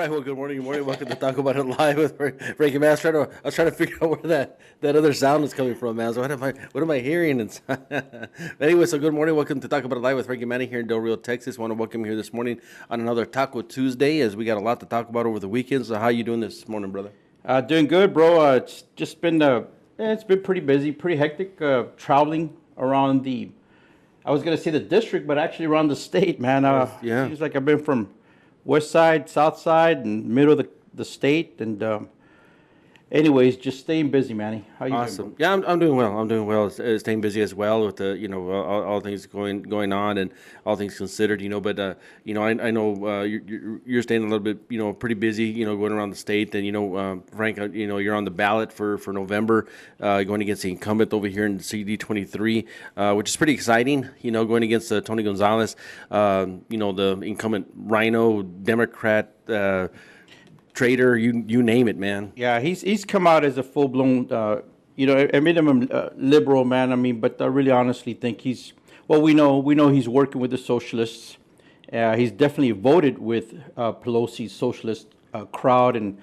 right, well, good morning, Welcome to Talk About It Live with Frankie Man. I was trying to figure out where that other sound is coming from, man. So what am I hearing? Anyway, so good morning. Welcome to Talk About It Live with Frankie Manny here in Del Rio, Texas. Want to welcome you here this morning on another Taco Tuesday, as we got a lot to talk about over the weekend. So how you doing this morning, brother? Doing good, bro. It's just been it's been pretty busy, pretty hectic. Traveling around I was gonna say the district, but actually around the state, man. Yeah. Seems like I've been from west side, south side, and middle of the state, and anyways, just staying busy, Manny. How you doing, Awesome. bro? Yeah, I'm doing well. I'm doing well. Staying busy as well with the all things going on and all things considered. But I know you're staying a little bit pretty busy. Going around the state, and Frank, you're on the ballot for November, going against the incumbent over here in CD23, which is pretty exciting. Going against Tony Gonzalez, the incumbent Rhino Democrat. Trader, you name it, man. Yeah, he's come out as a full blown, I made him a liberal man. I mean, but I really honestly think we know he's working with the socialists. He's definitely voted with Pelosi's socialist crowd, and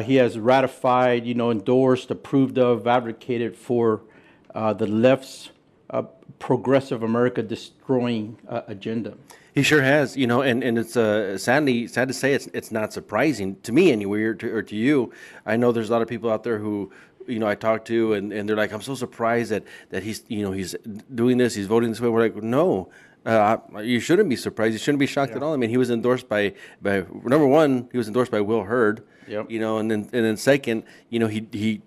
he has ratified, endorsed, approved of, advocated for the left's progressive America destroying agenda. He sure has, and it's sad to say it's not surprising to me anyway, or to you. I know there's a lot of people out there who, I talk to, and they're like, I'm so surprised that he's doing this, he's voting this way. We're like, no, you shouldn't be surprised. You shouldn't be shocked at all. I mean, he was endorsed by number one, he was endorsed by Will Hurd. Yep. And then second, he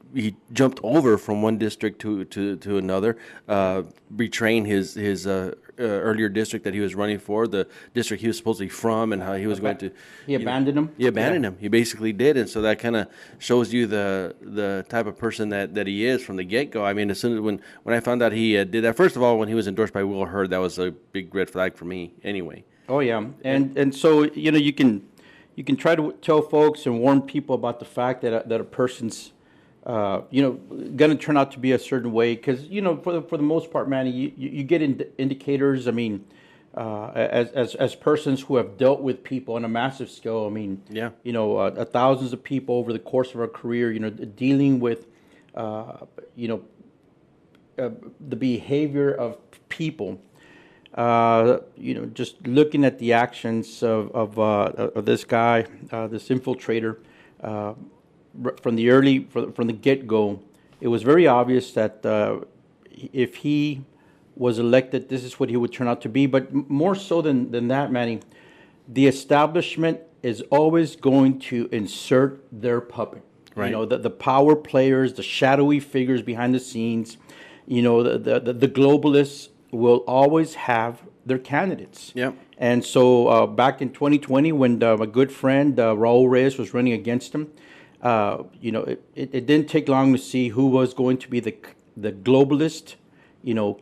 jumped over from one district to another, betraying his earlier district that he was running for, the district he was supposedly from, and how he was going to. He abandoned him. He abandoned him. He basically did, and so that kind of shows you the type of person that he is from the get go. I mean, as soon as when I found out he did that, first of all, when he was endorsed by Will Hurd, that was a big red flag for me. Anyway. Oh yeah, and so you can try to tell folks and warn people about the fact that a person's going to turn out to be a certain way, because for the most part, man, you get indicators. I mean, as persons who have dealt with people on a massive scale. I mean, yeah, thousands of people over the course of our career. Dealing with the behavior of people. Just looking at the actions of this guy, this infiltrator, from the get-go, it was very obvious that if he was elected, this is what he would turn out to be. But more so than that, Manny, the establishment is always going to insert their puppet. Right. The power players, the shadowy figures behind the scenes, the globalists will always have their candidates. Yeah. And so back in 2020, when my good friend Raul Reyes was running against him, it didn't take long to see who was going to be the globalist,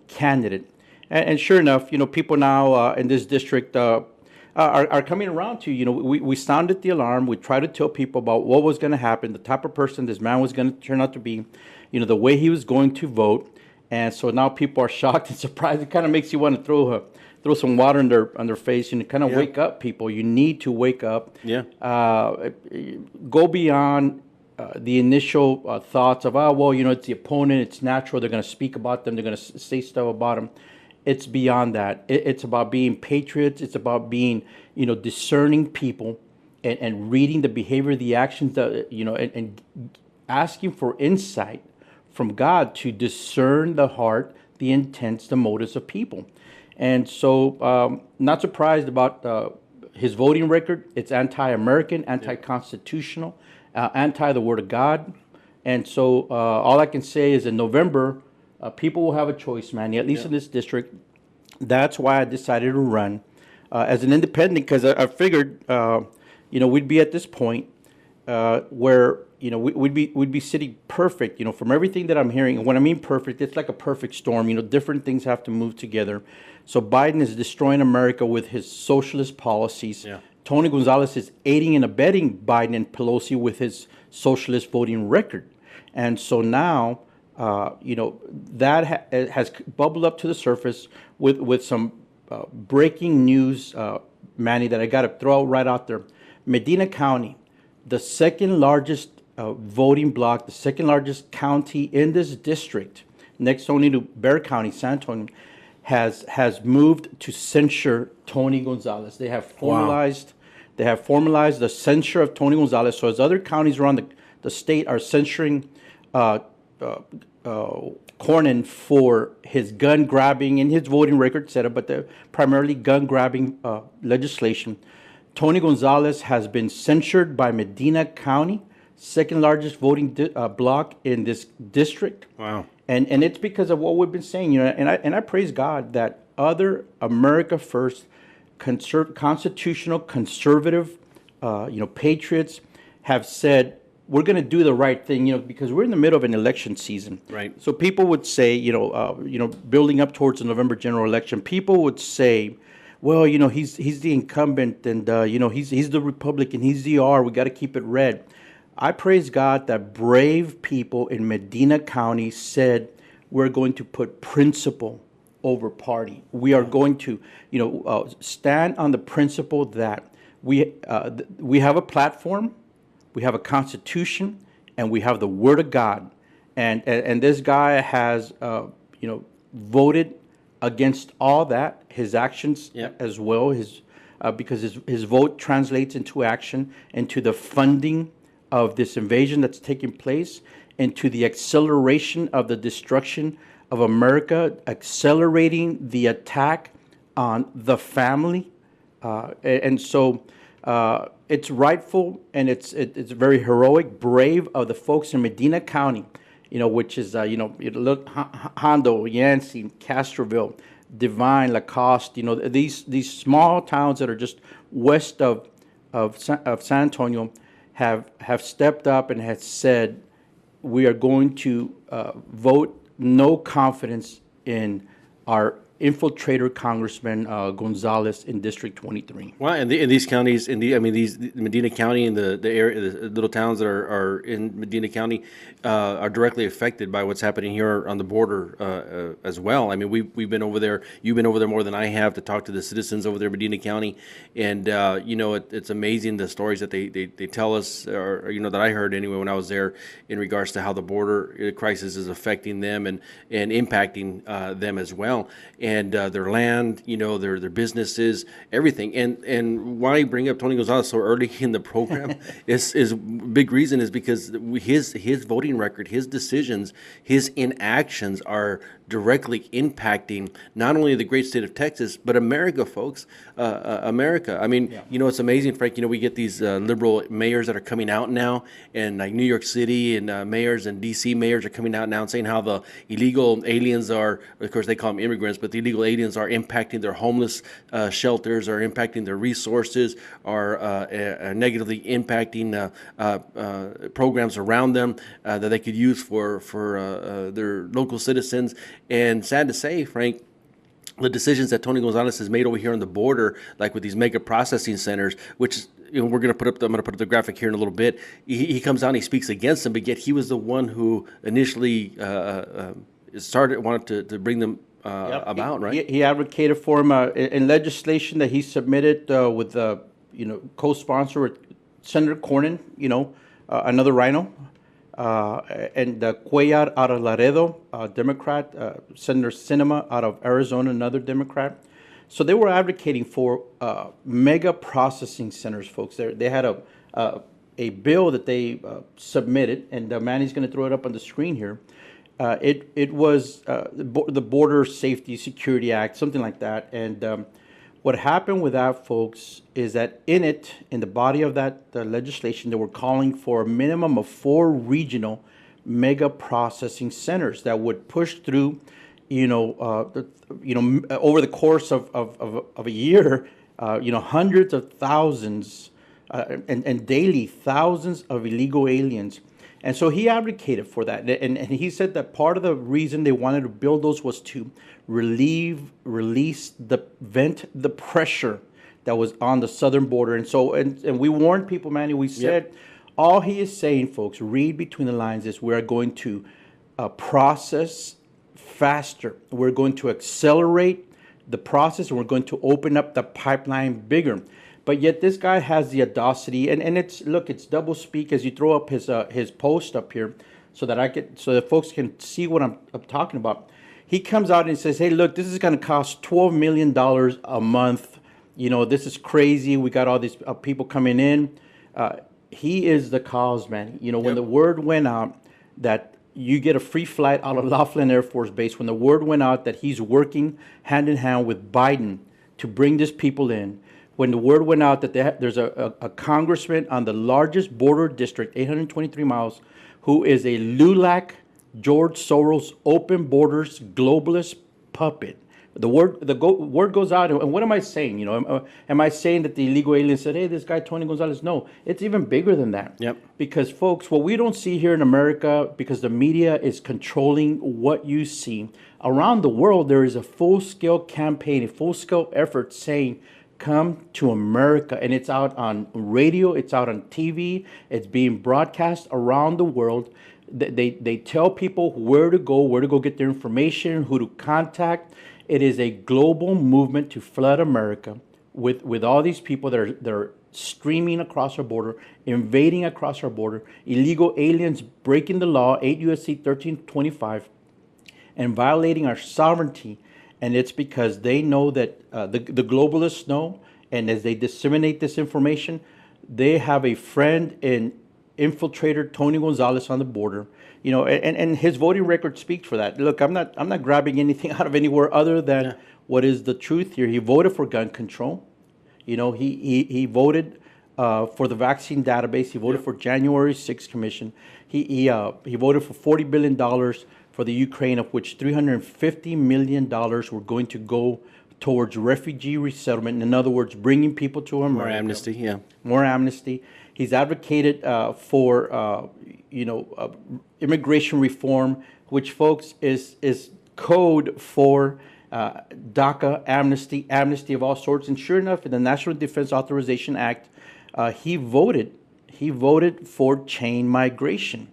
candidate. And sure enough, people now in this district are coming around to, we sounded the alarm. We tried to tell people about what was going to happen, the type of person this man was going to turn out to be, the way he was going to vote. And so now people are shocked and surprised. It kind of makes you want to throw some water on their face and kind of wake up, people. You need to wake up. Yeah. Go beyond the initial thoughts of, it's the opponent. It's natural. They're going to speak about them. They're going to say stuff about them. It's beyond that. It's about being patriots. It's about being, discerning people and reading the behavior, the actions, and asking for insight from God to discern the heart, the intents, the motives of people. And so, not surprised about his voting record. It's anti-American, anti-constitutional, anti the Word of God. And so, all I can say is in November, people will have a choice, man, at least in this district. That's why I decided to run as an independent, because I figured, we'd be at this point where we'd be sitting perfect, from everything that I'm hearing. And when I mean perfect, it's like a perfect storm. Different things have to move together. So Biden is destroying America with his socialist policies. Yeah. Tony Gonzalez is aiding and abetting Biden and Pelosi with his socialist voting record. And so now, that has bubbled up to the surface with some breaking news, Manny, that I got to throw right out there. Medina County, the second largest voting block, the second largest county in this district, next only to Bexar County, San Antonio, has moved to censure Tony Gonzalez. They have formalized the censure of Tony Gonzalez. So as other counties around the state are censuring Cornyn for his gun grabbing and his voting record setup, but the primarily gun grabbing legislation, Tony Gonzalez has been censured by Medina County, second largest voting block in this district. Wow. And it's because of what we've been saying, you know, and I praise God that other America First, constitutional conservative, patriots have said we're going to do the right thing, you know, because we're in the middle of an election season. Right. So people would say, building up towards the November general election, people would say, well, you know, he's the incumbent, and he's the Republican, he's the R. We got to keep it red. I praise God that brave people in Medina County said we're going to put principle over party. We are going to, stand on the principle that we have a platform, we have a constitution, and we have the Word of God. And this guy has, voted against all that, his actions as well, because his vote translates into action, into the funding of this invasion that's taking place, into the acceleration of the destruction of America, accelerating the attack on the family. And so it's rightful, and it's very heroic, brave of the folks in Medina County, which is, look, Hondo, Yancey, Castroville, Divine, Lacoste, these small towns that are just west of San Antonio have stepped up and have said, we are going to vote no confidence in our infiltrator Congressman Gonzalez in District 23. Well, and these counties, these Medina County and the area, the little towns that are in Medina County, are directly affected by what's happening here on the border as well. I mean, we've been over there. You've been over there more than I have to talk to the citizens over there in Medina County, and it's amazing the stories that they tell us, or that I heard anyway when I was there, in regards to how the border crisis is affecting them and impacting them as well. And their land, their businesses, everything. And why I bring up Tony Gonzalez so early in the program is big reason is because his voting record, his decisions, his inactions are directly impacting not only the great state of Texas, but America, folks. America. I mean, it's amazing, Frank. We get these liberal mayors that are coming out now, and like New York City and mayors and D.C. mayors are coming out now and saying how the illegal aliens are, of course they call them immigrants, but the illegal aliens are impacting their homeless shelters, are impacting their resources, are negatively impacting programs around them that they could use for their local citizens. And sad to say, Frank, the decisions that Tony Gonzalez has made over here on the border, like with these mega processing centers, which we're going to put up. I'm going to put up the graphic here in a little bit. He comes out and he speaks against them, but yet he was the one who initially wanted to bring them about, right? He advocated for him in legislation that he submitted with co-sponsor with Senator Cornyn, another RINO. And Cuellar out of Laredo, Democrat, Senator Sinema out of Arizona, another Democrat. So they were advocating for mega processing centers, folks. They had a bill that they submitted, and Manny's going to throw it up on the screen here. It was the Border Safety Security Act, something like that. And what happened with that, folks, is that in the body of that legislation, they were calling for a minimum of 4 regional mega processing centers that would push through, over the course of a year, hundreds of thousands and daily thousands of illegal aliens. And so he advocated for that. And he said that part of the reason they wanted to build those was to vent the pressure that was on the southern border. And so, and we warned people, Manny, we said, all he is saying, folks, read between the lines, is we are going to process faster. We're going to accelerate the process, and we're going to open up the pipeline bigger. But yet this guy has the audacity, and it's, look, it's double speak as you throw up his post up here, so that so that folks can see what I'm talking about. He comes out and says, "Hey, look, this is going to cost $12 million a month. You know, this is crazy. We got all these people coming in." He is the cause, man. You know, when the word went out that you get a free flight out of Laughlin Air Force Base, when the word went out that he's working hand in hand with Biden to bring these people in, when the word went out that there's a congressman on the largest border district, 823 miles, who is a LULAC, George Soros, open borders, globalist puppet. Word goes out, and what am I saying? You know, am I saying that the illegal alien said, "Hey, this guy Tony Gonzalez"? No, it's even bigger than that. Yep. Because, folks, what we don't see here in America, because the media is controlling what you see around the world, there is a full-scale campaign, a full-scale effort saying, "Come to America," and it's out on radio, it's out on TV, it's being broadcast around the world. They tell people where to go get their information, who to contact. It is a global movement to flood America with all these people that are streaming across our border, invading across our border, illegal aliens breaking the law, 8 U.S.C. 1325, and violating our sovereignty. And it's because they know that the globalists know, and as they disseminate this information, they have a friend in infiltrator Tony Gonzalez on the border. You know, and his voting record speaks for that. Look, I'm not grabbing anything out of anywhere other than what is the truth here. He voted for gun control. You know, he voted for the vaccine database. He voted for January 6th Commission. He voted for $40 billion for the Ukraine, of which $350 million were going to go towards refugee resettlement. In other words, bringing people to America. More amnesty, yeah. More amnesty. He's advocated for immigration reform, which, folks, is code for DACA, amnesty of all sorts. And sure enough, in the National Defense Authorization Act, he voted for chain migration.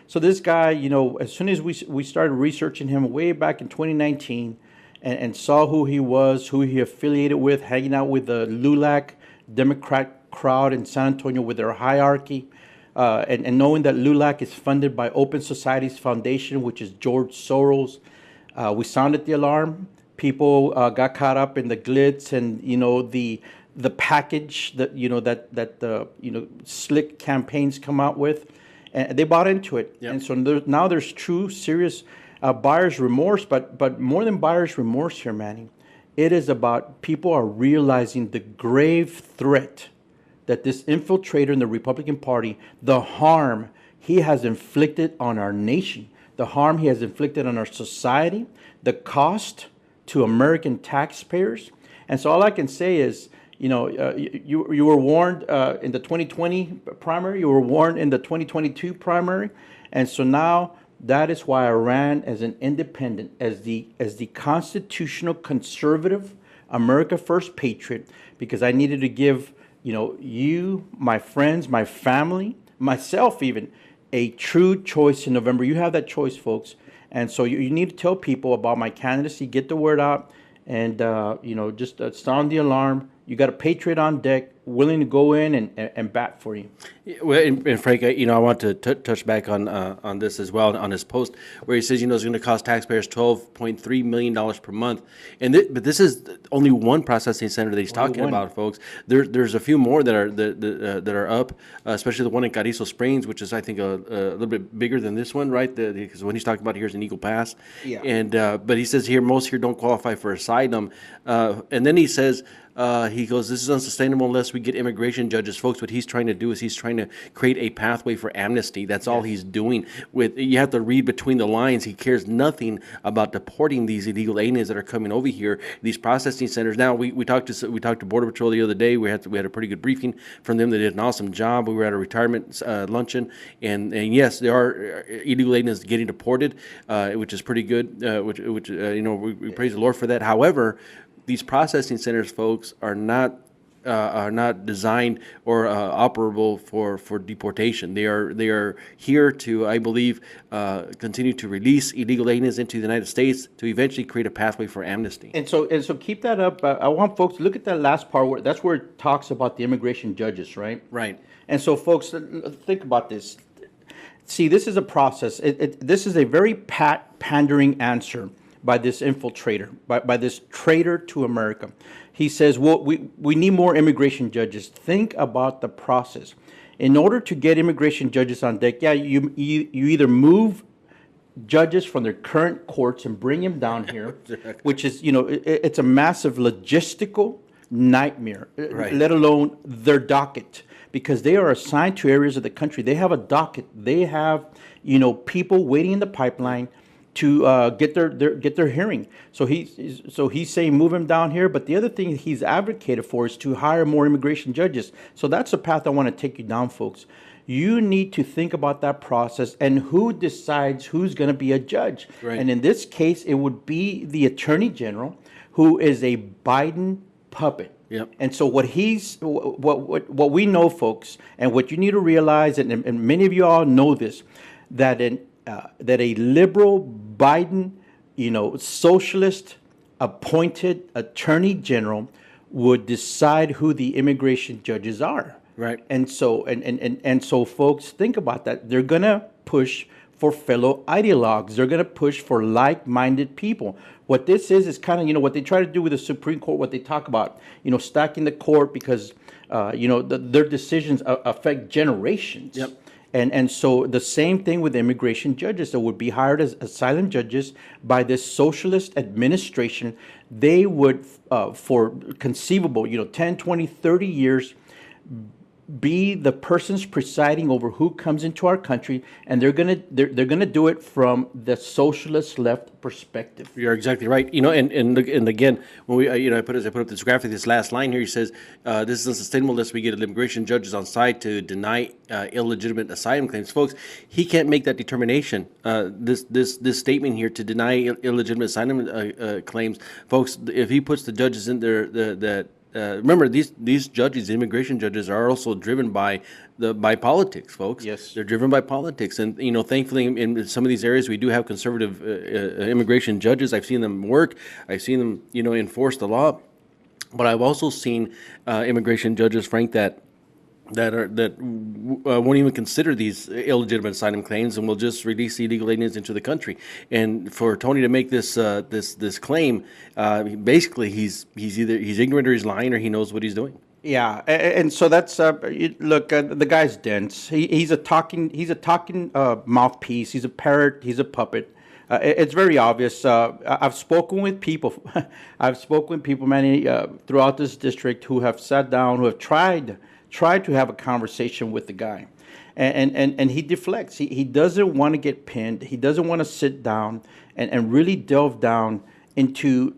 So this guy, you know, as soon as we started researching him way back in 2019 and saw who he was, who he affiliated with, hanging out with the LULAC Democrat crowd in San Antonio with their hierarchy, and knowing that LULAC is funded by Open Societies Foundation, which is George Soros, we sounded the alarm. People got caught up in the glitz and, you know, the package that, you know, that the, you know, slick campaigns come out with, and they bought into it. Yep. And so now there's true, serious buyer's remorse, but more than buyer's remorse here, Manny, it is about people are realizing the grave threat that this infiltrator in the Republican Party, the harm he has inflicted on our nation, the harm he has inflicted on our society, the cost to American taxpayers. And so all I can say is, you know, you were warned in the 2020 primary, you were warned in the 2022 primary, and so now that is why I ran as an independent, as the constitutional conservative, America First patriot, because I needed to give, you know, you, my friends, my family, myself even, a true choice in November. You have that choice, folks. And so you need to tell people about my candidacy, get the word out, and, you know, just sound the alarm. You got a patriot on deck, willing to go in and bat for you. Well, and Frank, you know, I want to touch back on this as well, on his post where he says, you know, it's going to cost taxpayers $12.3 million per month. And but this is only one processing center that he's talking about, folks. There's a few more that are up, especially the one in Carrizo Springs, which is, I think, a little bit bigger than this one, right? Because when he's talking about here is an Eagle Pass. Yeah. And but he says here, most here don't qualify for asylum. And then he says, he goes, this is unsustainable unless we get immigration judges. Folks, what he's trying to do is he's trying to create a pathway for amnesty. That's all he's doing. You have to read between the lines. He cares nothing about deporting these illegal aliens that are coming over here, these processing centers. Now, we talked to Border Patrol the other day. We had a pretty good briefing from them. They did an awesome job. We were at a retirement luncheon, and yes, there are illegal aliens getting deported, which is pretty good, we praise the Lord for that. However, these processing centers, folks, are not are not designed or operable for deportation. They are here to, I believe, continue to release illegal aliens into the United States to eventually create a pathway for amnesty. And so keep that up. I want folks to look at that last part where that's where it talks about the immigration judges, right? Right. And so, folks, think about this. See, this is a process. This is a very pandering answer by this infiltrator, by this traitor to America. He says, well, we need more immigration judges. Think about the process. In order to get immigration judges on deck, yeah, you either move judges from their current courts and bring them down here, which is, it's a massive logistical nightmare, Right. let alone their docket, because they are assigned to areas of the country. They have a docket. They have, people waiting in the pipeline to get their hearing. So he's saying move him down here. But the other thing he's advocated for is to hire more immigration judges. So that's the path I want to take you down, folks. You need to think about that process and who decides who's going to be a judge. Right. And in this case, it would be the Attorney General, who is a Biden puppet. Yep. And so what we know, folks, and what you need to realize, and many of you all know this, that a liberal Biden, socialist appointed Attorney General would decide who the immigration judges are. Right. And so folks, think about that. They're gonna push for fellow ideologues. They're gonna push for like-minded people. What this is kind of, what they try to do with the Supreme Court, what they talk about, stacking the court because, their decisions affect generations. Yep. And so the same thing with immigration judges that would be hired as silent judges by this socialist administration. They would, for conceivable, 10, 20, 30 years, be the persons presiding over who comes into our country, and they're gonna do it from the socialist left perspective. You're exactly right. And again, when I put up this graphic, this last line here, he says, this is unsustainable unless we get immigration judges on site to deny illegitimate asylum claims. Folks, he can't make that determination. This statement here to deny illegitimate asylum claims, folks, if he puts the judges in there, remember, these judges, immigration judges, are also driven by politics, folks. Yes. They're driven by politics, and thankfully, in some of these areas, we do have conservative immigration judges. I've seen them work. I've seen them, enforce the law. But I've also seen immigration judges, Frank, that won't even consider these illegitimate asylum claims and will just release illegal aliens into the country. And for Tony to make this claim, basically he's ignorant or he's lying or he knows what he's doing. Yeah, and so that's look. The guy's dense. He's a talking mouthpiece. He's a parrot. He's a puppet. It's very obvious. I've spoken with people. Manny, throughout this district who have sat down, who have tried to have a conversation with the guy, and he deflects. He doesn't want to get pinned. He doesn't want to sit down and really delve down into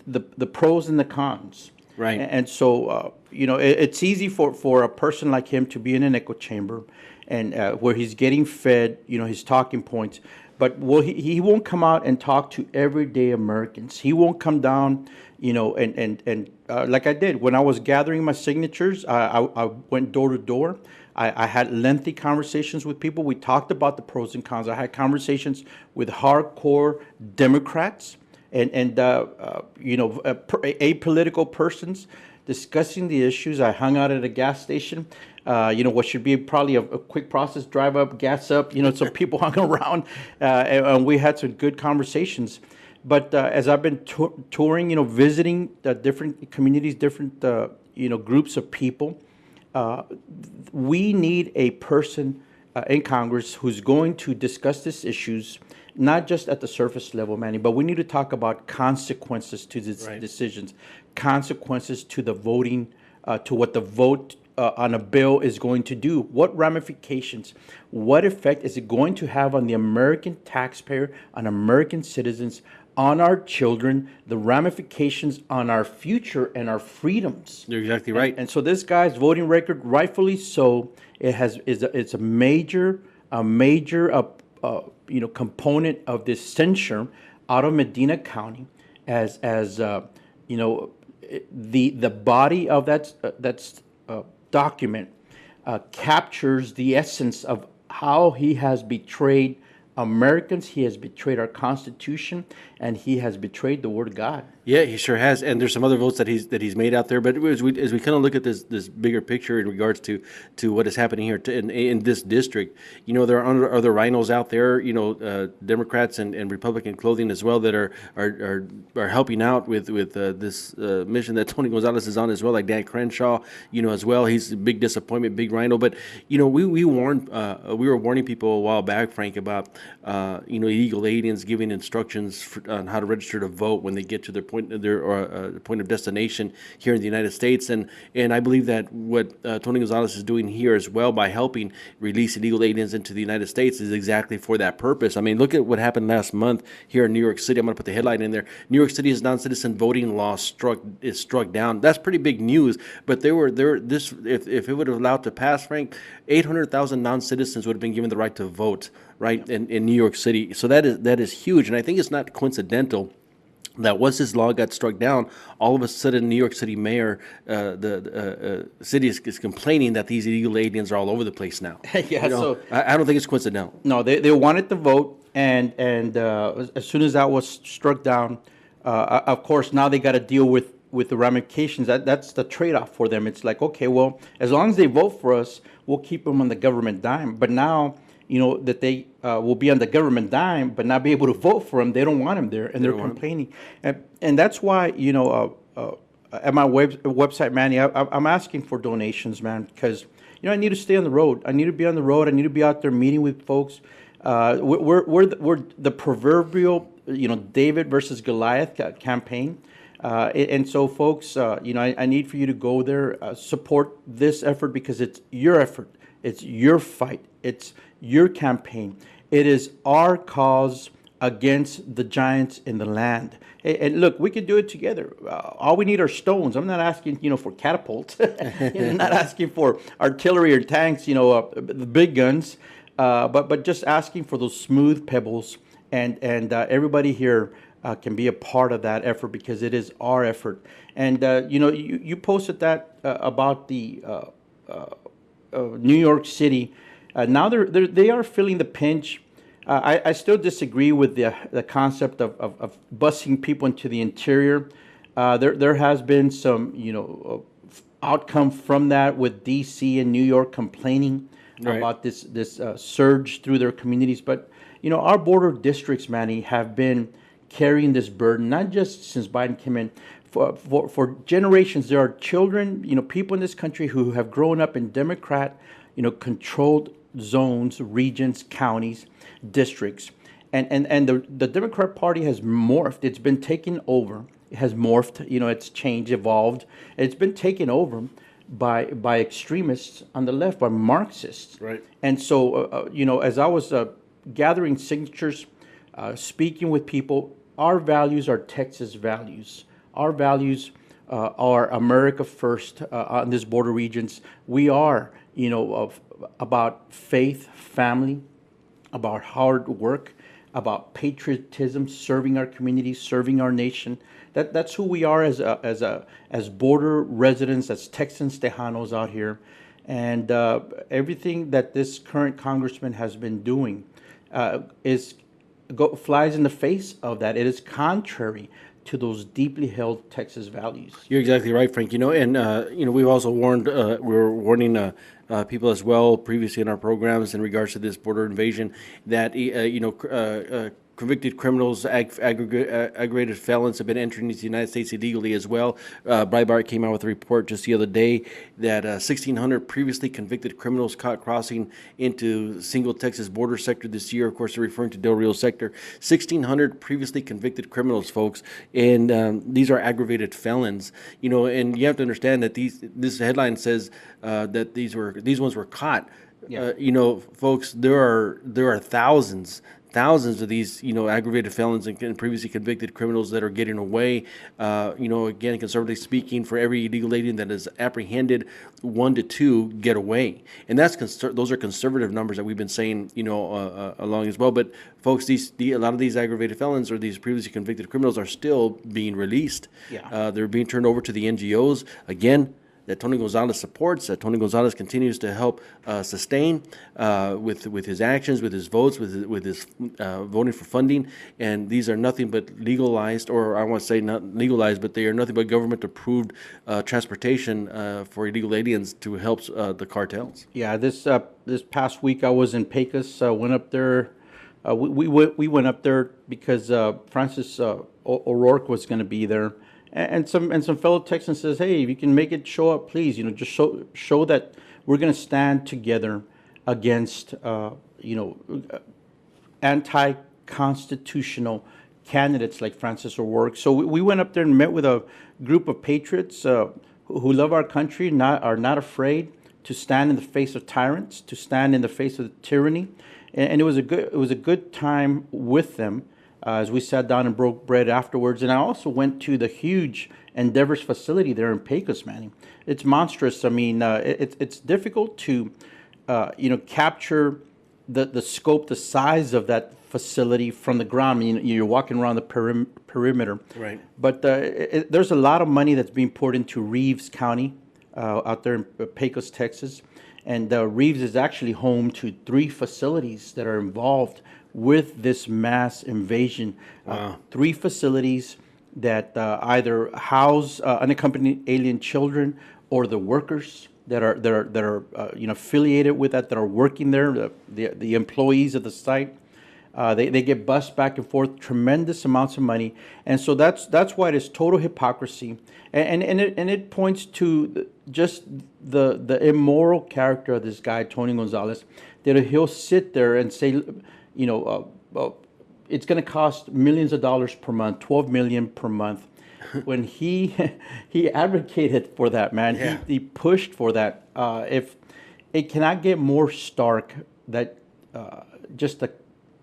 the pros and the cons. Right. And so it's easy for a person like him to be in an echo chamber, and where he's getting fed his talking points. But he won't come out and talk to everyday Americans. He won't come down, and like I did when I was gathering my signatures. I went door to door. I had lengthy conversations with people. We talked about the pros and cons. I had conversations with hardcore Democrats and apolitical persons discussing the issues. I hung out at a gas station. What should be probably a quick process, drive up, gas up, so people hung around, and we had some good conversations. But as I've been touring, visiting different communities, different, groups of people, we need a person in Congress who's going to discuss these issues, not just at the surface level, Manny, but we need to talk about consequences to these decisions, consequences to the voting, to what the vote on a bill is going to do. What ramifications, what effect is it going to have on the American taxpayer, on American citizens, on our children, the ramifications on our future and our freedoms. You're exactly right. And so this guy's voting record, rightfully so, it's a major component of this censure out of Medina County, as the body of that document captures the essence of how he has betrayed Americans, he has betrayed our Constitution, and he has betrayed the Word of God. Yeah, he sure has, and there's some other votes that he's made out there. But as we kind of look at this bigger picture in regards to what is happening here in this district, there are other RINOs out there, Democrats and Republican clothing as well that are helping out with this mission that Tony Gonzalez is on as well, like Dan Crenshaw, as well. He's a big disappointment, big RINO. But we were warning people a while back, Frank, about illegal aliens giving instructions on how to register to vote when they get to their point of destination here in the United States, and I believe that what Tony Gonzalez is doing here as well by helping release illegal aliens into the United States is exactly for that purpose. I mean, look at what happened last month here in New York City. I'm going to put the headline in there. New York City's non-citizen voting law is struck down. That's pretty big news. But if it would have allowed to pass, Frank, 800,000 non-citizens would have been given the right to vote, right, in New York City. So that is huge, and I think it's not coincidental that once this law got struck down, all of a sudden New York City mayor, the city is complaining that these illegal aliens are all over the place now. Yeah, so I don't think it's coincidental. no, they wanted to vote, and as soon as that was struck down, of course now they got to deal with the ramifications. That's the trade-off for them. It's like, okay, well, as long as they vote for us, we'll keep them on the government dime. But now, that they will be on the government dime, but not be able to vote for them. They don't want them there, and they're complaining. And that's why, at my website, Manny, I'm asking for donations, man, because, I need to stay on the road. I need to be on the road. I need to be out there meeting with folks. We're the proverbial, David versus Goliath campaign. And so, folks, I need for you to go there, support this effort, because it's your effort. It's your fight. It's your campaign. It is our cause against the giants in the land. And look, we can do it together. All we need are stones. I'm not asking, for catapults. I'm not asking for artillery or tanks, the big guns. But just asking for those smooth pebbles. And everybody here can be a part of that effort, because it is our effort. And, you posted that about the New York City. Now they are feeling the pinch. I still disagree with the concept of busing people into the interior. There has been some outcome from that, with D.C. and New York complaining about this surge through their communities. But our border districts, Manny, have been carrying this burden, not just since Biden came in. For generations, there are children, people in this country who have grown up in Democrat, controlled zones, regions, counties, districts, and the Democrat Party has morphed. It's been taken over. It has morphed. It's changed, evolved. It's been taken over by extremists on the left, by Marxists. Right. And so, as I was gathering signatures, speaking with people, our values are Texas values. Our values are America first on these border regions. We are, about faith, family, about hard work, about patriotism, serving our community, serving our nation. That's who we are as border residents, as Texans, Tejanos out here. And everything that this current congressman has been doing flies in the face of that. It is contrary to those deeply held Texas values. You're exactly right, Frank. We've also warned, we're warning people as well previously in our programs in regards to this border invasion that, convicted criminals, aggravated felons have been entering into the United States illegally as well. Breitbart came out with a report just the other day that 1,600 previously convicted criminals caught crossing into single Texas border sector this year. Of course, they're referring to Del Rio sector. 1,600 previously convicted criminals, folks, and these are aggravated felons. And you have to understand that this headline says that these ones were caught. Yeah. Folks, there are thousands of these, aggravated felons and previously convicted criminals that are getting away. Again, conservatively speaking, for every illegal alien that is apprehended, 1 to 2 get away, and those are conservative numbers that we've been saying, along as well. But folks, a lot of these aggravated felons or these previously convicted criminals are still being released. Yeah. They're being turned over to the NGOs again, that Tony Gonzalez supports, that Tony Gonzalez continues to help sustain with his actions, with his votes, with his voting for funding. And these are nothing but legalized, or I want to say not legalized, but they are nothing but government-approved transportation for illegal aliens to help the cartels. Yeah, this past week I was in Pecos. Went up there. We went up there because Francis O'Rourke was going to be there, and some fellow Texans says, hey, if you can make it, show up, please. Just show that we're going to stand together against anti-constitutional candidates like Francis O'Rourke. So we went up there and met with a group of patriots who love our country, are not afraid to stand in the face of tyrants, to stand in the face of tyranny, and it was a good time with them as we sat down and broke bread afterwards. And I also went to the huge Endeavor's facility there in Pecos, Manny. It's monstrous. I mean, it's difficult to capture the scope, the size of that facility from the ground. I mean, you're walking around the perimeter. Right. But there's a lot of money that's being poured into Reeves County out there in Pecos, Texas. And Reeves is actually home to 3 facilities that are involved with this mass invasion. Wow. 3 facilities that either house unaccompanied alien children or the workers that are affiliated with that are working there, the employees of the site. They get bussed back and forth, tremendous amounts of money, and so that's why it is total hypocrisy, and it points to just the immoral character of this guy Tony Gonzalez, that he'll sit there and say, it's going to cost millions of dollars per month, 12 million per month, when he advocated for that, man. Yeah. He pushed for that. If it cannot get more stark that just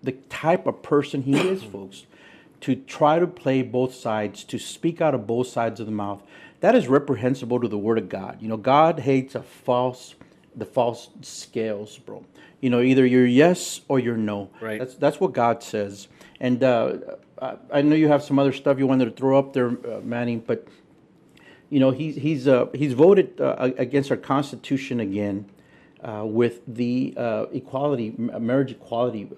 the type of person he is, folks, to try to play both sides, to speak out of both sides of the mouth, that is reprehensible to the Word of God. God hates the false scales, bro. Either you're yes or you're no. Right. That's what God says. And I know you have some other stuff you wanted to throw up there, Manny, but he's voted against our Constitution again. With the marriage equality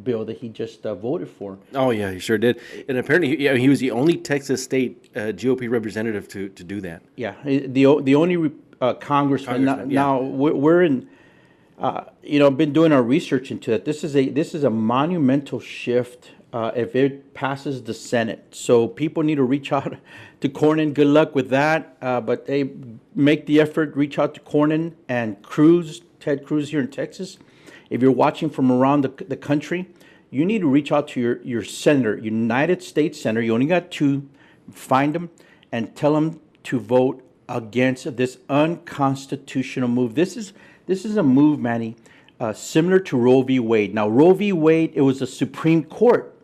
bill that he just voted for. Oh yeah, he sure did. And apparently, he was the only Texas state GOP representative to do that. Yeah, the only congressman. Now we're in. Been doing our research into that. This is a monumental shift if it passes the Senate. So people need to reach out to Cornyn. Good luck with that. But they make the effort. Reach out to Cornyn and Ted Cruz here in Texas. If you're watching from around the country, you need to reach out to your senator, United States Senator. You only got 2. Find them and tell them to vote against this unconstitutional move. This is a move, Manny, similar to Roe v. Wade. Now, Roe v. Wade, it was the Supreme Court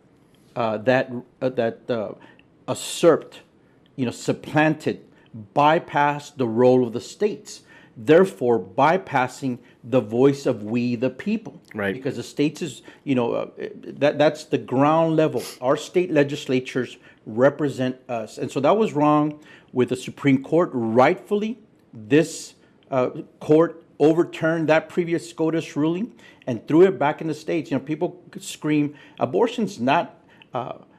that usurped, supplanted, bypassed the role of the states, therefore bypassing the voice of we the people. Right. Because the states is, that's the ground level. Our state legislatures represent us. And so that was wrong with the Supreme Court. Rightfully, this court overturned that previous SCOTUS ruling and threw it back in the states. People scream, abortion's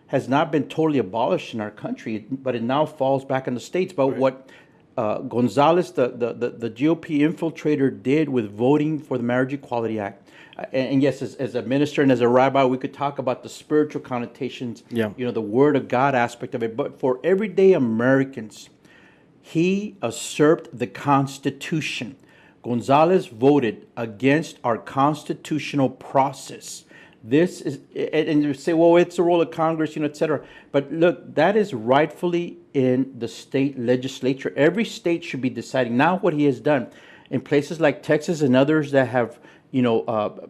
has not been totally abolished in our country, but it now falls back in the states. But what Gonzalez, the GOP infiltrator, did with voting for the Marriage Equality Act, and yes, as a minister and as a rabbi, we could talk about the spiritual connotations, the Word of God aspect of it. But for everyday Americans, he usurped the Constitution. Gonzalez voted against our constitutional process. This is, and you say, well, it's the role of Congress, et cetera. But look, that is rightfully in the state legislature. Every state should be deciding. Now what he has done in places like Texas and others that have The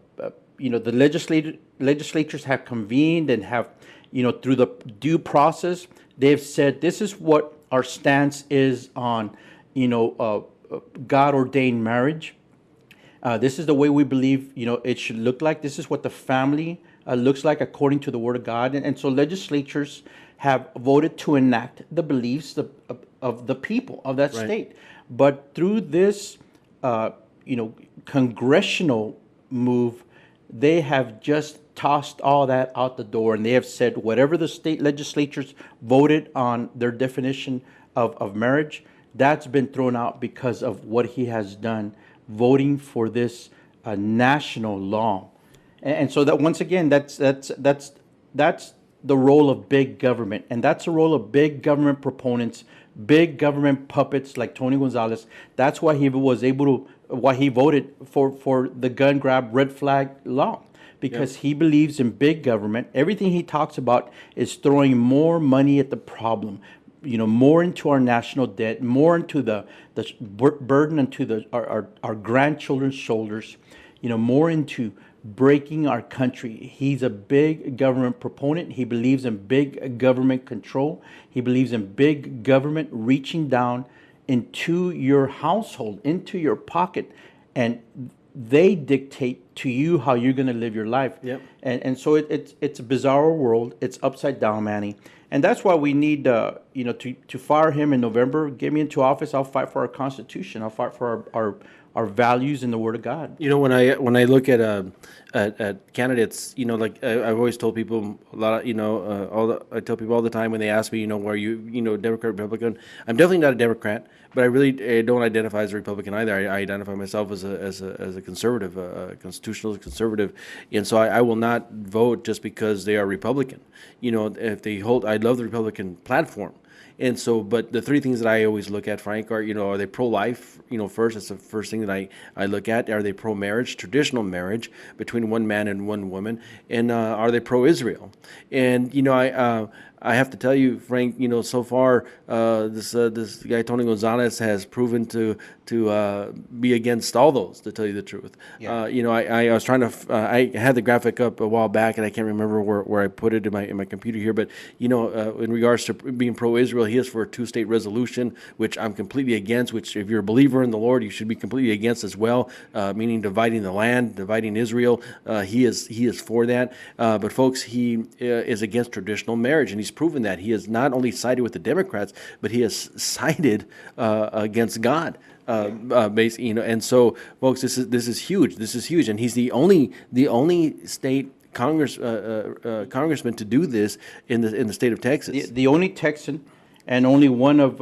legislatures have convened and have, through the due process, they've said this is what our stance is on, God ordained marriage. This is the way we believe, it should look like. This is what the family looks like according to the Word of God. And so legislatures have voted to enact the beliefs of the people of that Right. state. But through this, congressional move, they have just tossed all that out the door, and they have said whatever the state legislatures voted on their definition of marriage, that's been thrown out because of what he has done, voting for this national law. And so that, once again, that's the role of big government, and that's the role of big government proponents, big government puppets like Tony Gonzalez. That's why he was able to, why he voted for the gun grab red flag law, because he believes in big government. Everything he talks about is throwing more money at the problem, more into our national debt, more into the burden into our grandchildren's shoulders, more into breaking our country. He's a big government proponent. He believes in big government control. He believes in big government reaching down into your household, into your pocket, and they dictate to you how you're going to live your life. Yep. And so it's a bizarre world. It's upside down, Manny. And that's why we need, to fire him in November. Get me into office. I'll fight for our Constitution. I'll fight for our values in the Word of God. When I look at candidates, I've always told people a lot of, I tell people all the time when they ask me, where you, Democrat, Republican. I'm definitely not a Democrat, but I really don't identify as a Republican either. I identify myself as a conservative, a constitutional conservative, and so I will not vote just because they are Republican. If they hold, I love the Republican platform. And so, but the three things that I always look at, Frank, are they pro-life? First, that's the first thing that I look at. Are they pro-marriage, traditional marriage between one man and one woman? And are they pro-Israel? And, I have to tell you, Frank, so far, this guy, Tony Gonzalez, has proven to be against all those, to tell you the truth. Yeah. I was trying to, I had the graphic up a while back, and I can't remember where I put it in my computer here, but, in regards to being pro-Israel, he is for a two-state resolution, which I'm completely against, which if you're a believer in the Lord, you should be completely against as well, meaning dividing the land, dividing Israel. He is for that. But folks, he is against traditional marriage, and he's proven that. He has not only sided with the Democrats, but he has sided against God. Basically, and so, folks, this is huge. This is huge, and he's the only state congressman to do this in the state of Texas. The only Texan, and only one of,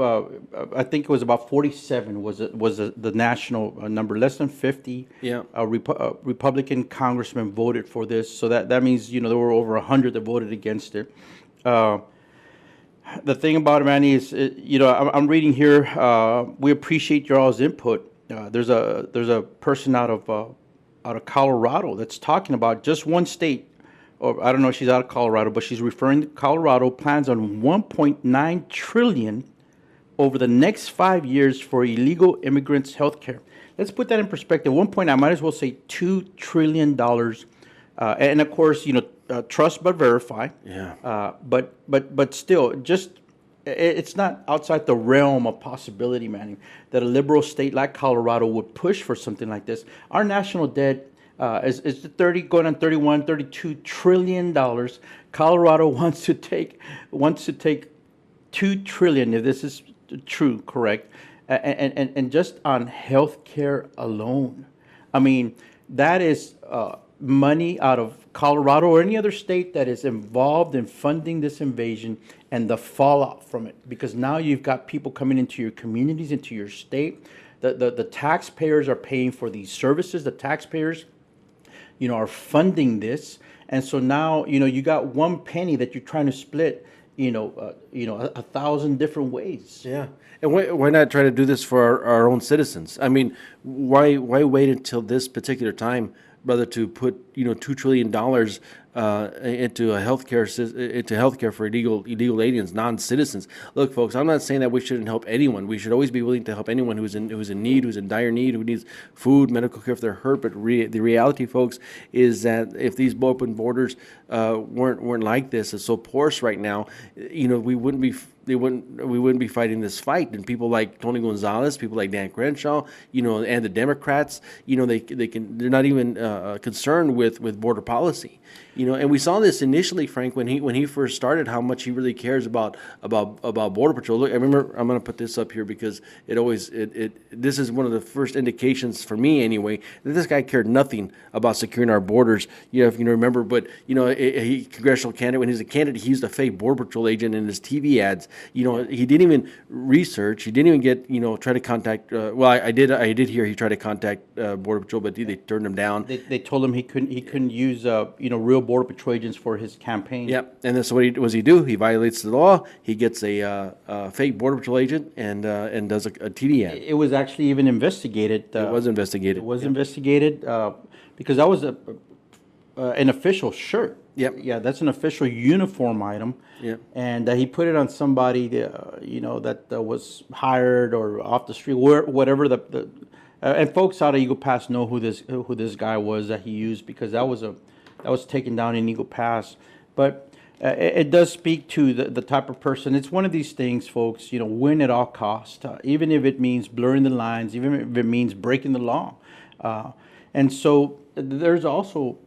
I think it was about 47 was the national number. Less than 50 Republican congressmen voted for this. So that means, there were over 100 that voted against it. The thing about it, Manny, is, I'm reading here, we appreciate your all's input. There's a person out of Colorado that's talking about just one state, or I don't know if she's out of Colorado, but she's referring to Colorado plans on 1.9 trillion over the next 5 years for illegal immigrants' health care. Let's put that in perspective. 1.9, I might as well say $2 trillion. And of course, trust but verify. Yeah. But still, it's not outside the realm of possibility, Manny, that a liberal state like Colorado would push for something like this. Our national debt is 30, going on 31, $32 trillion. Colorado wants to take $2 trillion, if this is true, correct, and just on health care alone. I mean, that is money out of Colorado or any other state that is involved in funding this invasion and the fallout from it. Because now you've got people coming into your communities, into your state. The taxpayers are paying for these services. The taxpayers, are funding this. And so now, you got one penny that you're trying to split, 1,000 different ways. Yeah. And why not try to do this for our own citizens? I mean, why wait until this particular time, brother, to put $2 trillion into healthcare for illegal aliens, non-citizens. Look, folks, I'm not saying that we shouldn't help anyone. We should always be willing to help anyone who's in need, who's in dire need, who needs food, medical care if they're hurt. But the reality, folks, is that if these open borders weren't like this, it's so porous right now, we wouldn't be. We wouldn't be fighting this fight. And people like Tony Gonzalez, people like Dan Crenshaw, and the Democrats, they're not even concerned with border policy. And we saw this initially, Frank, when he first started, how much he really cares about Border Patrol. Look, I remember, I'm going to put this up here because this is one of the first indications for me anyway that this guy cared nothing about securing our borders. If you remember, but he congressional candidate, when he was a candidate, he used a fake Border Patrol agent in his TV ads. He didn't even research. He didn't even get try to contact. I did hear he tried to contact Border Patrol, but they turned him down. They told him he couldn't use real Border Patrol agents for his campaign. Yep. And then so what does he do? He violates the law. He gets a fake Border Patrol agent and does a TV ad. It was actually even investigated. It was investigated. It was investigated because that was an official shirt. Yep. Yeah, that's an official uniform item. Yep. And he put it on somebody, that was hired or off the street, whatever and folks out of Eagle Pass know who this guy was that he used, because that was taken down in Eagle Pass. But it does speak to the type of person. It's one of these things, folks, win at all costs, even if it means blurring the lines, even if it means breaking the law. And so there's also,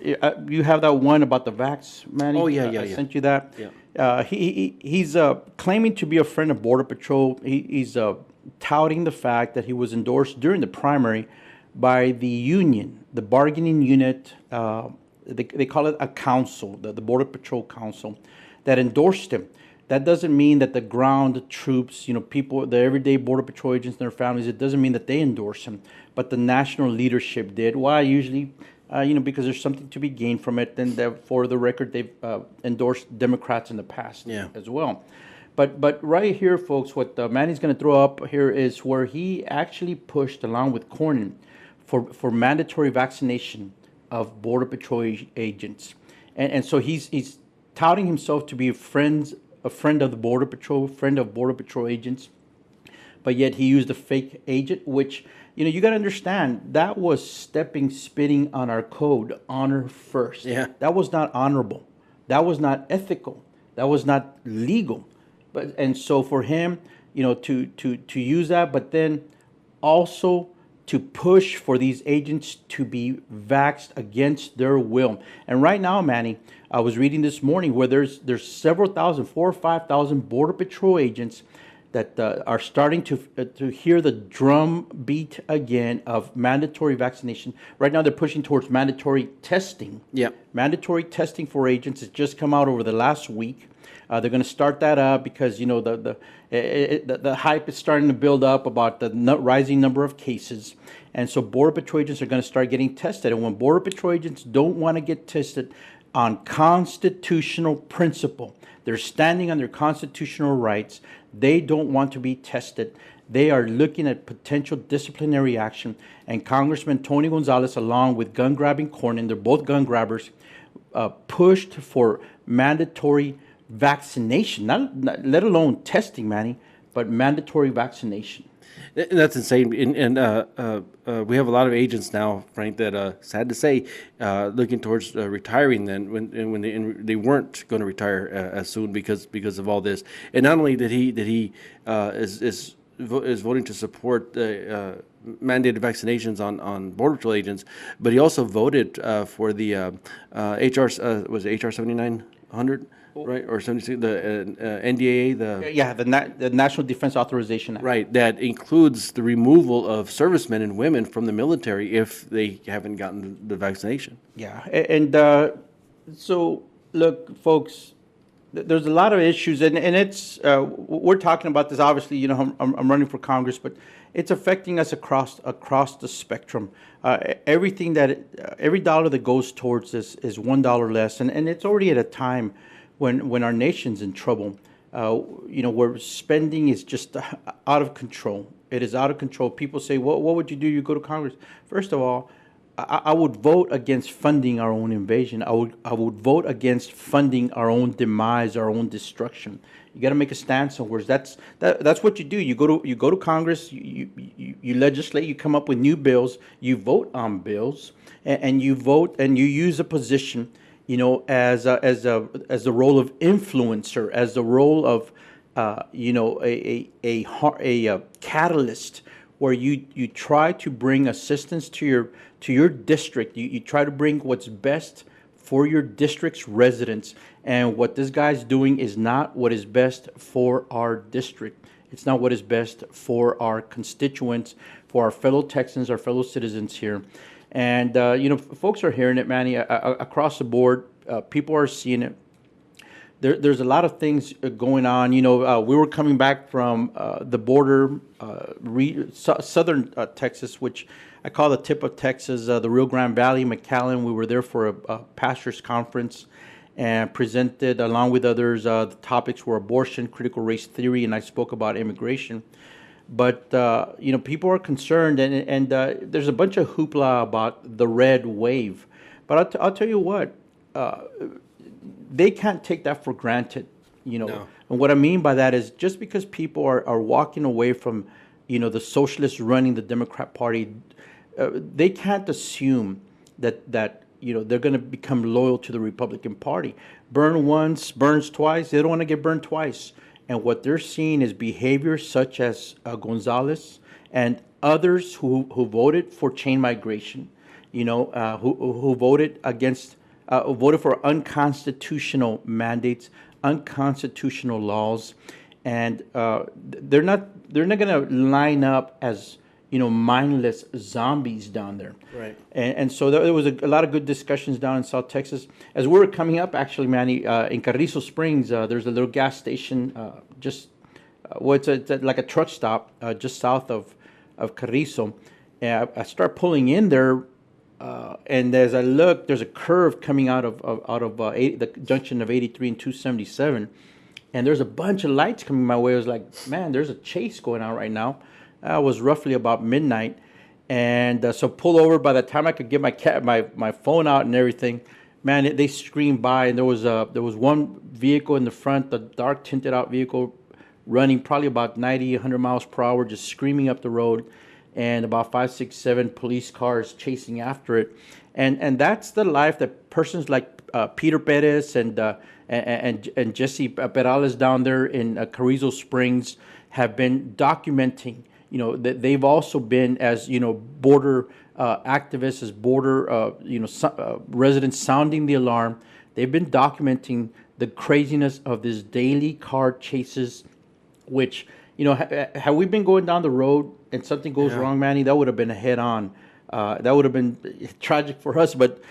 you have that one about the vax, Manny. Oh, yeah. I sent you that. Yeah. He's claiming to be a friend of Border Patrol. He's touting the fact that he was endorsed during the primary by the union, the bargaining unit. They call it a council, the Border Patrol Council, that endorsed him. That doesn't mean that the ground troops, people, the everyday Border Patrol agents and their families, it doesn't mean that they endorse him, but the national leadership did. Why? Usually, because there's something to be gained from it. And for the record, they've endorsed Democrats in the past as well. But right here, folks, what Manny's going to throw up here is where he actually pushed, along with Cornyn, for mandatory vaccination of Border Patrol agents. And so he's touting himself to be a friend of the Border Patrol, friend of Border Patrol agents, but yet he used a fake agent, which, you got to understand, that was spitting on our code, honor first. Yeah. That was not honorable. That was not ethical. That was not legal. And so for him, to use that, but then also to push for these agents to be vaxxed against their will. And right now, Manny, I was reading this morning where there's several thousand, 4,000 or 5,000 Border Patrol agents that are starting to hear the drum beat again of mandatory vaccination. Right now, they're pushing towards mandatory testing. Yep. Mandatory testing for agents has just come out over the last week. They're going to start that up because the hype is starting to build up about the rising number of cases, and so Border Patrol agents are going to start getting tested. And when Border Patrol agents don't want to get tested on constitutional principle, they're standing on their constitutional rights. They don't want to be tested. They are looking at potential disciplinary action. And Congressman Tony Gonzalez, along with gun-grabbing Cornyn, they're both gun grabbers, pushed for mandatory vaccination, not let alone testing, Manny, but mandatory vaccination. That's insane. And we have a lot of agents now, Frank, that sad to say, looking towards retiring. Then when they weren't going to retire as soon because of all this. And not only did he is voting to support mandated vaccinations on Border Patrol agents, but he also voted for the HR was it HR 7900. Right, or 76, the NDAA, the National Defense Authorization Act. Right, that includes the removal of servicemen and women from the military if they haven't gotten the vaccination. Yeah, and so look, folks, there's a lot of issues, and it's we're talking about this. Obviously, I'm running for Congress, but it's affecting us across the spectrum. Every dollar that goes towards this is $1 less, and it's already at a time when our nation's in trouble, where spending is just out of control. It is out of control. People say, what would you do? You go to Congress. First of all, I would vote against funding our own invasion. I would vote against funding our own demise, our own destruction. You got to make a stand somewhere. That's what you do. You go to Congress. You legislate. You come up with new bills. You vote on bills, and you vote and you use a position, as a role of influencer, as the role of a catalyst, where you try to bring assistance to your district. You try to bring what's best for your district's residents. And what this guy's doing is not what is best for our district. It's not what is best for our constituents, for our fellow Texans, our fellow citizens here. And folks are hearing it, Manny, across the board. People are seeing it. There's a lot of things going on. We were coming back from the border, southern Texas, which I call the tip of Texas, the Rio Grande Valley, McAllen. We were there for a pastors' conference and presented, along with others, the topics were abortion, critical race theory, and I spoke about immigration. But people are concerned, and there's a bunch of hoopla about the red wave. But I'll tell you what. They can't take that for granted, No. And what I mean by that is, just because people are walking away from, the socialists running the Democrat Party, they can't assume that they're going to become loyal to the Republican Party. Burn once, burns twice. They don't want to get burned twice. And what they're seeing is behavior such as Gonzalez and others who voted for chain migration, who voted against. Voted for unconstitutional mandates, unconstitutional laws, and they're not going to line up as mindless zombies down there. Right. And so there was a lot of good discussions down in South Texas. As we were coming up, actually, Manny, in Carrizo Springs, there's a little gas station, it's like a truck stop just south of Carrizo. And I start pulling in there. And as I look, there's a curve coming out of the junction of 83 and 277, and there's a bunch of lights coming my way. I was like, man, there's a chase going on right now. It was roughly about midnight, and so pull over. By the time I could get my phone out and everything, man, they screamed by, and there was one vehicle in the front, the dark tinted out vehicle, running probably about 90, 100 miles per hour, just screaming up the road. And about 5, 6, 7 police cars chasing after it, and that's the life that persons like Peter Perez and Jesse Perales down there in Carrizo Springs have been documenting. That they've also been, as border activists, as border residents sounding the alarm. They've been documenting the craziness of this daily car chases, which had we been going down the road and something goes wrong, Manny, that would have been a head-on. That would have been tragic for us. But,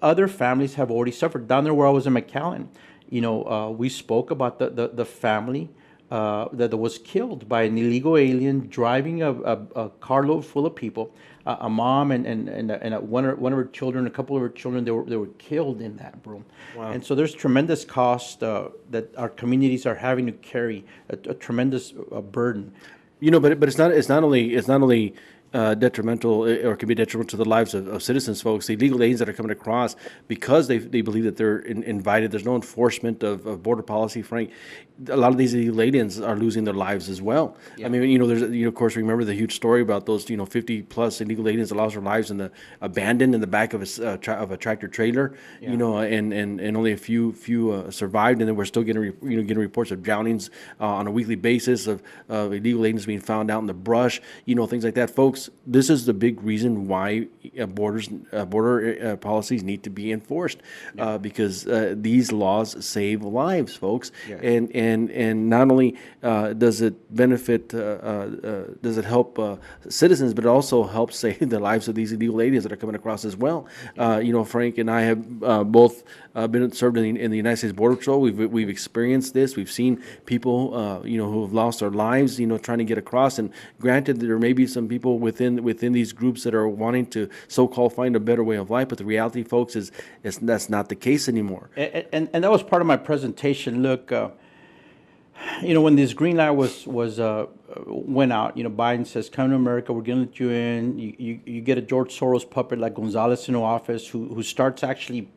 other families have already suffered. Down there where I was in McAllen, we spoke about the family that was killed by an illegal alien driving a carload full of people. A mom and one of her children, a couple of her children, they were killed in that, bro. Wow. And so there's tremendous cost that our communities are having to carry, a tremendous burden. But it's not only detrimental, or can be detrimental to the lives of citizens, folks. The illegal aliens that are coming across because they believe that they're invited. There's no enforcement of border policy, Frank. A lot of these illegal aliens are losing their lives as well. Yeah. I mean, there's of course, remember the huge story about those 50 plus illegal aliens that lost their lives abandoned in the back of a tractor trailer. Yeah. And only a few survived, and then we're still getting reports of drownings on a weekly basis of illegal aliens being found out in the brush. Things like that, folks. This is the big reason why border policies need to be enforced, because these laws save lives, folks. Yes. And not only does it benefit, does it help citizens, but it also helps save the lives of these illegal aliens that are coming across as well. Frank and I have both been served in the United States Border Patrol. We've experienced this. We've seen people who have lost their lives trying to get across. And granted, there may be some people within these groups that are wanting to so-called find a better way of life, but the reality, folks, is that's not the case anymore. And that was part of my presentation. Look, When this green light was went out, Biden says, "Come to America. We're going to let you in." You get a George Soros puppet like Gonzalez in office, who starts actually,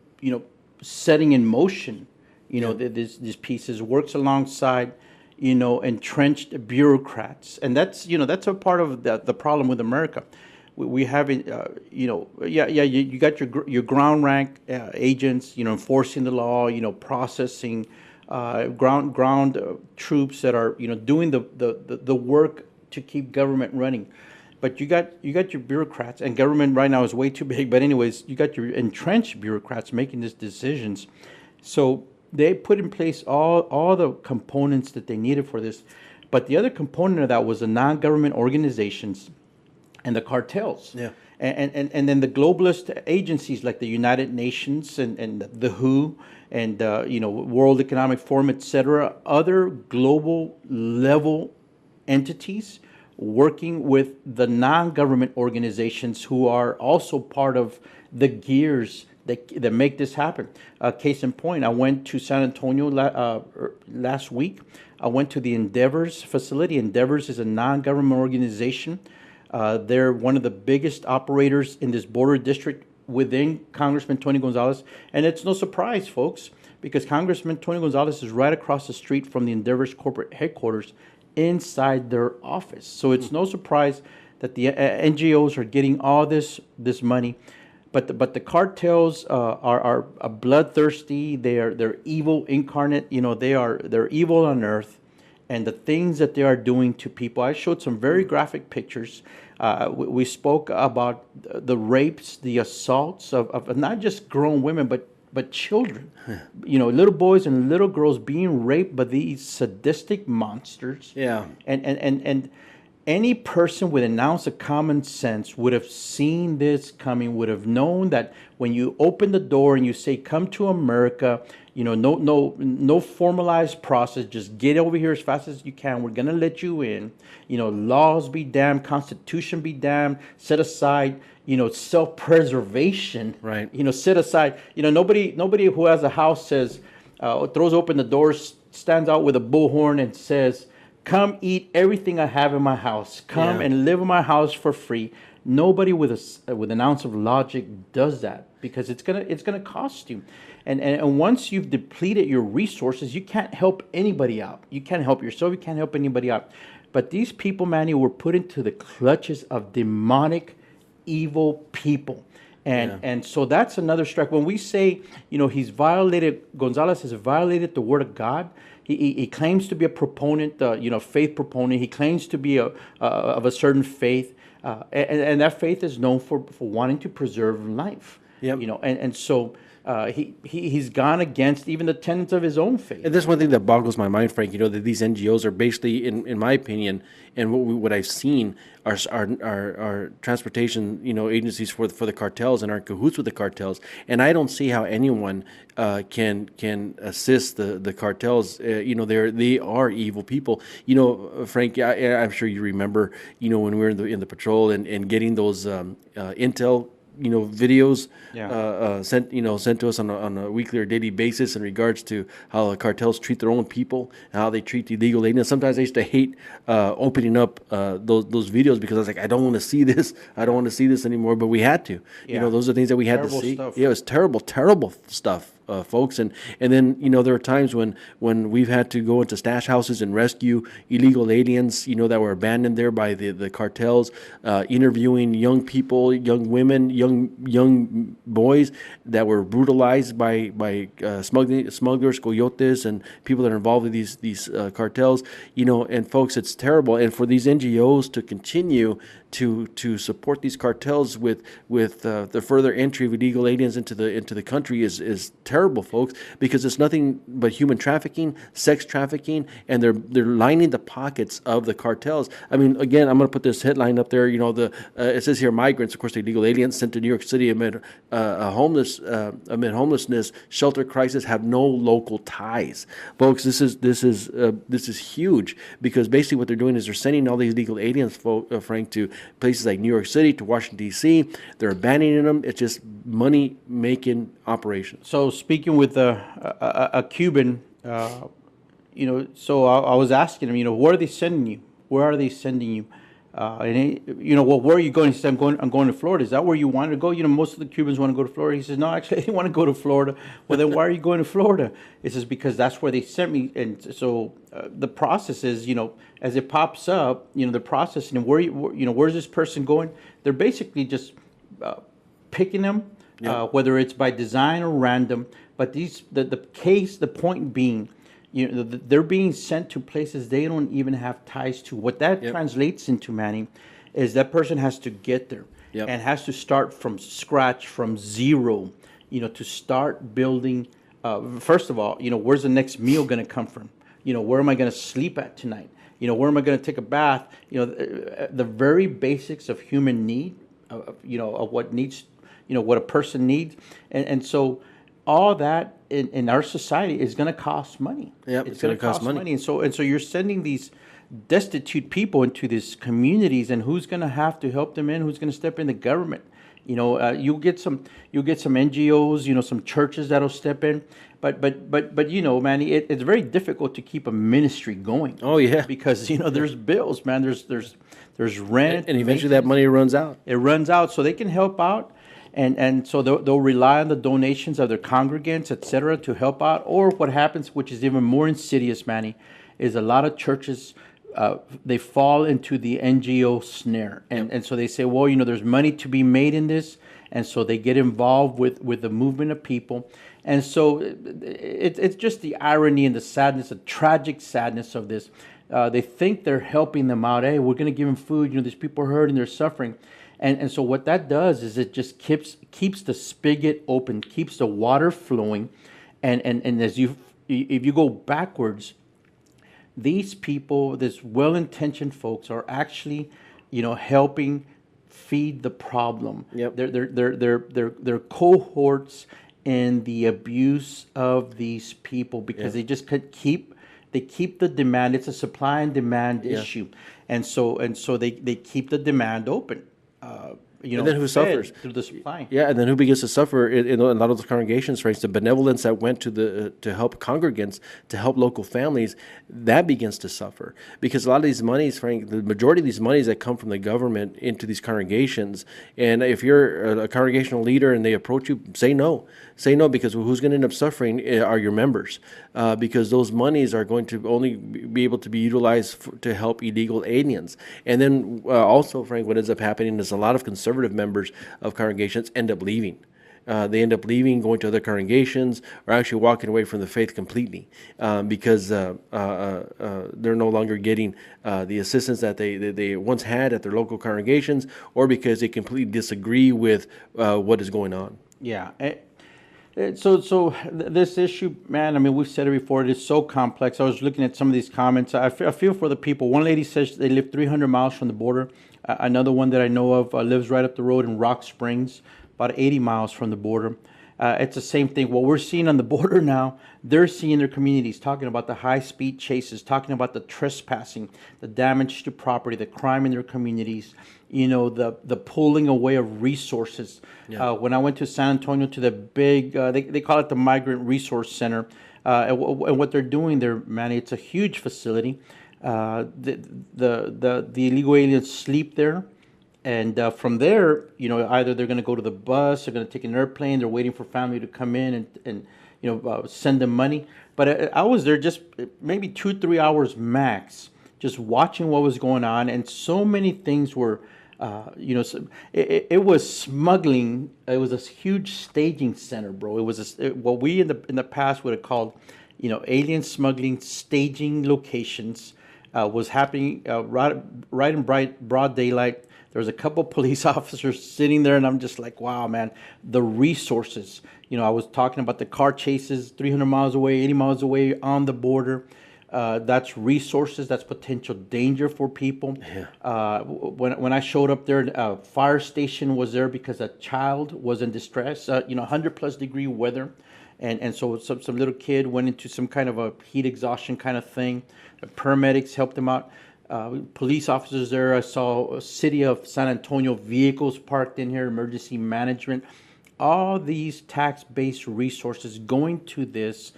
setting in motion, these pieces, works alongside, entrenched bureaucrats, and that's a part of the problem with America. We haven't, you got your ground rank agents, enforcing the law, processing ground troops that are doing the work to keep government running. But you got your bureaucrats, and government right now is way too big. But anyways, you got your entrenched bureaucrats making these decisions. So they put in place all the components that they needed for this. But the other component of that was the non-government organizations and the cartels. Yeah. And then the globalist agencies like the United Nations and the WHO and World Economic Forum, etc., other global level entities working with the non-government organizations who are also part of the gears that make this happen. Case in point, I went to San Antonio last week. I went to the Endeavors facility. Endeavors is a non-government organization. They're one of the biggest operators in this border district within Congressman Tony Gonzalez. And it's no surprise, folks, because Congressman Tony Gonzalez is right across the street from the Endeavors corporate headquarters inside their office. So it's no surprise that the NGOs are getting all this money. But the cartels are bloodthirsty. They're evil incarnate. They're evil on earth, and the things that they are doing to people. I showed some very graphic pictures. We spoke about the rapes, the assaults of not just grown women, but children. Little boys and little girls being raped by these sadistic monsters. Yeah. And any person with an ounce of common sense would have seen this coming, would have known that when you open the door and you say, "Come to America," no formalized process, just get over here as fast as you can. We're gonna let you in. Laws be damned, Constitution be damned. Set aside, self-preservation. Right. Set aside. Nobody who has a house says, throws open the doors, stands out with a bullhorn and says, "Come eat everything I have in my house. Come and live in my house for free." Nobody with an ounce of logic does that, because it's gonna cost you. And once you've depleted your resources, you can't help anybody out. You can't help yourself. You can't help anybody out. But these people, Manny, were put into the clutches of demonic, evil people. And so that's another strike. When we say, Gonzalez has violated the word of God. He claims to be a proponent, faith proponent. He claims to be of a certain faith, and that faith is known for wanting to preserve life. Yep. And so he's gone against even the tenets of his own faith. And that's one thing that boggles my mind, Frank. That these NGOs are basically, in my opinion, and what I've seen, are transportation, agencies for the cartels, and are in cahoots with the cartels. And I don't see how anyone can assist the cartels. They are evil people. Frank, I'm sure you remember, when we were in the patrol and getting those intel videos sent to us on a weekly or daily basis in regards to how the cartels treat their own people and how they treat the illegal aliens. Sometimes I used to hate opening up those videos, because I was like, I don't want to see this. I don't want to see this anymore. But we had to. Those are things that we had Terrible to see. stuff. Yeah, it was terrible stuff. Folks, and then there are times when we've had to go into stash houses and rescue illegal aliens, that were abandoned there by the cartels, interviewing young people, young women, young boys that were brutalized by smugglers, coyotes, and people that are involved with these cartels. And folks, it's terrible. And for these NGOs to continue to support these cartels with the further entry of illegal aliens into the country is terrible, folks, because it's nothing but human trafficking, sex trafficking, and they're lining the pockets of the cartels. I mean, again, I'm going to put this headline up there. It says here, migrants, of course, the illegal aliens sent to New York City amid homelessness, shelter crisis, have no local ties, folks. This is huge, because basically what they're doing is they're sending all these illegal aliens, Frank, to places like New York City, to Washington, D.C. They're abandoning them. It's just money-making operation. So speaking with a Cuban, so I was asking him, where are they sending you? Where are they sending you? Well, where are you going? He said, I'm going to Florida. Is that where you wanted to go? Most of the Cubans want to go to Florida. He says, no, actually, I didn't want to go to Florida. Well, then why are you going to Florida? He says, because that's where they sent me. And so the process is, as it pops up, the process and where's this person going? They're basically just picking them, whether it's by design or random. But the point being, they're being sent to places they don't even have ties to. What that translates into, Manny, is that person has to get there and has to start from scratch, from zero, to start building. First of all, where's the next meal going to come from? Where am I going to sleep at tonight? Where am I going to take a bath? The very basics of human need, of what needs, what a person needs. And so all that in our society is going to cost money. Yeah, it's going to cost money. And so you're sending these destitute people into these communities, and who's going to have to help them in? Who's going to step in? The government. You'll get some NGOs, some churches that'll step in. But Manny, it's very difficult to keep a ministry going. Oh yeah, because there's bills, man. There's rent, and eventually that money runs out. It runs out, so they can help out. And so they'll rely on the donations of their congregants, et cetera, to help out. Or what happens, which is even more insidious, Manny, is a lot of churches, they fall into the NGO snare. And so they say, well, there's money to be made in this. And so they get involved with the movement of people. And so it's just the irony and the sadness, the tragic sadness of this. They think they're helping them out. Hey, we're going to give them food. These people are hurting, they're suffering. And so what that does is it just keeps the spigot open, keeps the water flowing, and if you go backwards, these people, this well-intentioned folks, are actually, helping feed the problem. Yep. They're cohorts in the abuse of these people because they just keep the demand. It's a supply and demand issue, and so they keep the demand open. And then who suffers through the supply? Yeah, and then who begins to suffer in a lot of those congregations? For instance, the benevolence that went to help congregants, to help local families, that begins to suffer because a lot of these monies, Frank, the majority of these monies that come from the government into these congregations. And if you're a congregational leader and they approach you, say no, because who's going to end up suffering are your members, because those monies are going to only be able to be utilized to help illegal aliens. And then also, Frank, what ends up happening is a lot of conservative members of congregations end up leaving. They end up leaving, going to other congregations, or actually walking away from the faith completely because they're no longer getting the assistance that they once had at their local congregations, or because they completely disagree with what is going on. Yeah. So this issue, man, I mean, we've said it before, it is so complex. I was looking at some of these comments. I feel for the people. One lady says they live 300 miles from the border. Another one that I know of lives right up the road in Rock Springs, about 80 miles from the border. It's the same thing. What we're seeing on the border now, they're seeing their communities, talking about the high-speed chases, talking about the trespassing, the damage to property, the crime in their communities, the pulling away of resources. Yeah. When I went to San Antonio to the big, they call it the Migrant Resource Center, and what they're doing there, Manny, it's a huge facility. The illegal aliens sleep there. And from there, either they're going to go to the bus, they're going to take an airplane, they're waiting for family to come in and send them money. But I was there just maybe 2-3 hours max, just watching what was going on. And so many things were, it was smuggling. It was a huge staging center, bro. It was what we in the past would have called, alien smuggling staging locations was happening right in broad daylight. There was a couple police officers sitting there, and I'm just like, wow, man, the resources. I was talking about the car chases 300 miles away, 80 miles away on the border. That's resources. That's potential danger for people. Yeah. When I showed up there, a fire station was there because a child was in distress. 100+ degree weather. And so some little kid went into some kind of a heat exhaustion kind of thing. The paramedics helped him out. Police officers there. I saw a city of San Antonio vehicles parked in here, emergency management, all these tax-based resources going to this.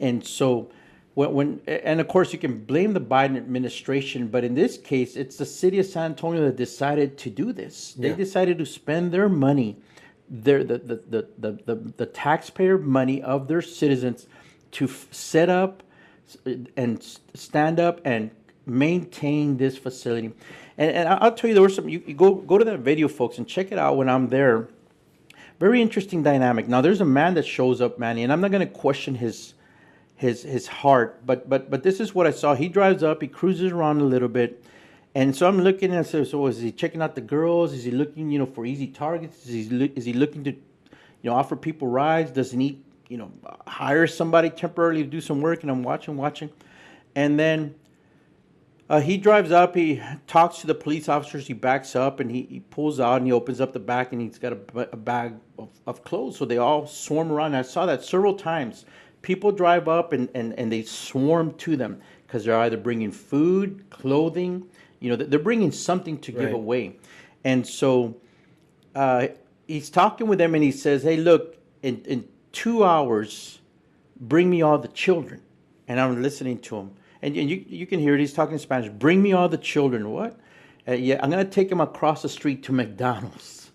And so and of course you can blame the Biden administration, but in this case, it's the city of San Antonio that decided to do this. They Yeah. decided to spend their money, the taxpayer money of their citizens, to set up and stand up and maintain this facility. And I'll tell you, there was some. You go to that video, folks, and check it out when I'm there. Very interesting dynamic. Now, there's a man that shows up, Manny, and I'm not going to question his heart, but this is what I saw. He drives up, he cruises around a little bit, and so I'm looking and I said, so is he checking out the girls? Is he looking, for easy targets? Is he looking to, offer people rides? Does he need, hire somebody temporarily to do some work? And I'm watching, and then he drives up, he talks to the police officers, he backs up, and he pulls out and he opens up the back, and he's got a bag of clothes. So they all swarm around. I saw that several times. People drive up and they swarm to them because they're either bringing food, clothing, they're bringing something to give Right. away. And so he's talking with them and he says, hey, look, in 2 hours, bring me all the children. And I'm listening to him. And you can hear it. He's talking in Spanish. Bring me all the children. What? Yeah, I'm going to take them across the street to McDonald's.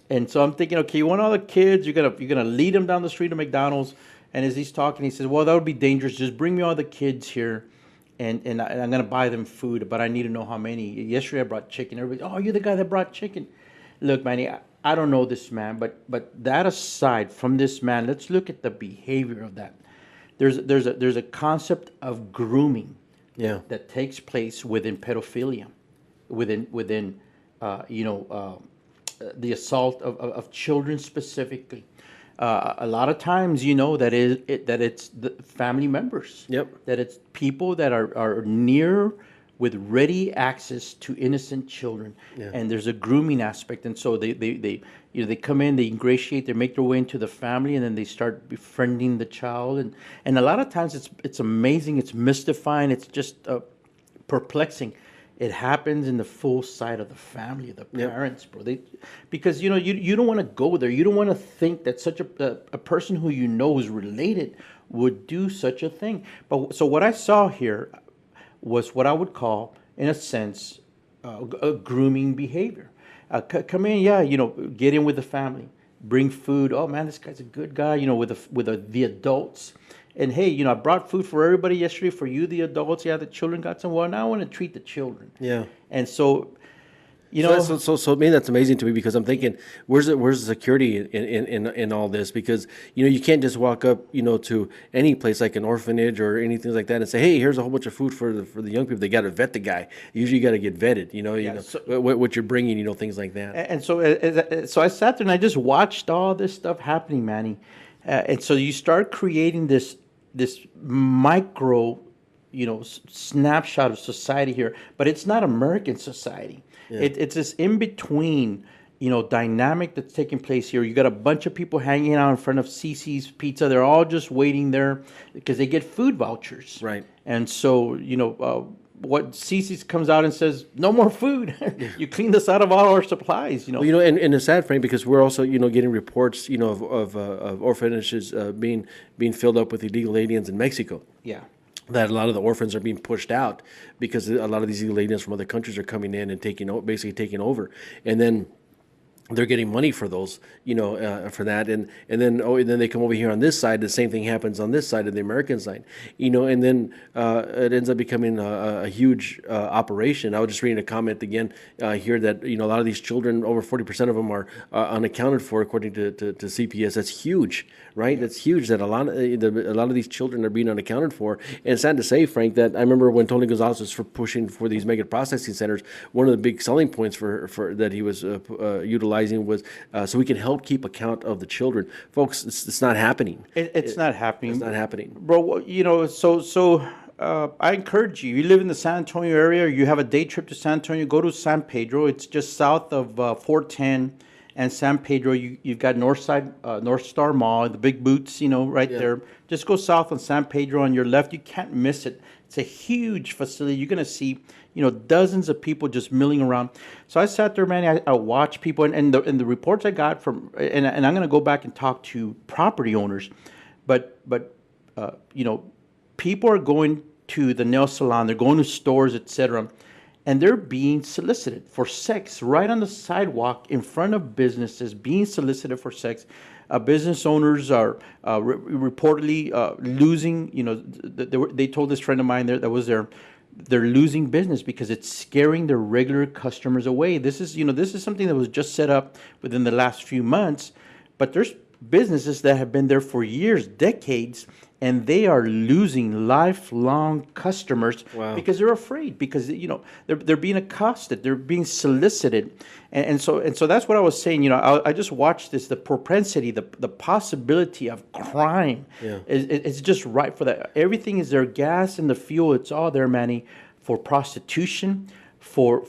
And so I'm thinking, okay, you want all the kids? You're gonna lead them down the street to McDonald's. And as he's talking, he says, well, that would be dangerous. Just bring me all the kids here, and I'm going to buy them food, but I need to know how many. Yesterday I brought chicken. Everybody, oh, you're the guy that brought chicken. Look, Manny, I don't know this man, but that aside from this man, let's look at the behavior of that. There's a concept of grooming Yeah. that takes place within pedophilia, within the assault of children specifically. A lot of times, that it's the family members. Yep. That it's people that are near with ready access to innocent children, Yeah. and there's a grooming aspect, and so they they come in, they ingratiate, they make their way into the family, and then they start befriending the child, and a lot of times it's amazing, it's mystifying, it's just perplexing. It happens in the full sight of the family, of the Yep. parents, bro. Because you don't want to go there. You don't want to think that such a person who who's related would do such a thing. But so what I saw here was what I would call, in a sense, a grooming behavior. Come in, yeah, get in with the family, bring food. Oh man, this guy's a good guy. With the adults. And hey, I brought food for everybody yesterday, for you, the adults. Yeah, the children got some. Well, now I want to treat the children. Yeah. And so, So maybe that's amazing to me, because I'm thinking, where's the security in all this? Because you can't just walk up to any place like an orphanage or anything like that and say, hey, here's a whole bunch of food for the young people. They got to vet the guy. Usually you got to get vetted. What you're bringing, things like that. And so I sat there and I just watched all this stuff happening, Manny. And so you start creating this micro, snapshot of society here, but it's not American society. Yeah. It's this in between, dynamic that's taking place here. You got a bunch of people hanging out in front of Cece's Pizza. They're all just waiting there because they get food vouchers. Right. And so, what Cece's comes out and says, no more food. You cleaned us out of all our supplies, Well, and it's sad, Frank, because we're also, getting reports, of orphanages being filled up with illegal aliens in Mexico. Yeah. That a lot of the orphans are being pushed out because a lot of these illegal aliens from other countries are coming in and basically taking over, and then they're getting money for those, for that, and then they come over here on this side. The same thing happens on this side of the American side, and then it ends up becoming a huge operation. I was just reading a comment again here that a lot of these children, over 40% of them are unaccounted for, according to CPS. That's huge, right? Yeah. That's huge. That a lot of these children are being unaccounted for. And it's sad to say, Frank, that I remember when Tony Gonzalez was pushing for these mega processing centers, one of the big selling points for that he was utilizing was so we can help keep account of the children. Folks, it's not happening. It's not happening. It's not happening. Bro, I encourage you. You live in the San Antonio area, or you have a day trip to San Antonio, go to San Pedro. It's just south of 410 and San Pedro. You've got North Star Mall, the big boots, right there. Just go south on San Pedro on your left. You can't miss it. It's a huge facility. You're going to see, dozens of people just milling around. So I sat there, man. I watched people, and the reports I got from, and I'm going to go back and talk to property owners, but people are going to the nail salon, they're going to stores, etc., and they're being solicited for sex right on the sidewalk in front of businesses, being solicited for sex. Business owners are reportedly losing. They told this friend of mine there that was there. They're losing business because it's scaring their regular customers away. This is something that was just set up within the last few months, but there's businesses that have been there for years, decades, and they are losing lifelong customers. Wow. Because they're afraid, because they're being accosted, they're being solicited, and so that's what I was saying. I just watched this, the propensity, the possibility of crime. Yeah. It's just right for that. Everything is there, gas and the fuel. It's all there, Manny, for prostitution, for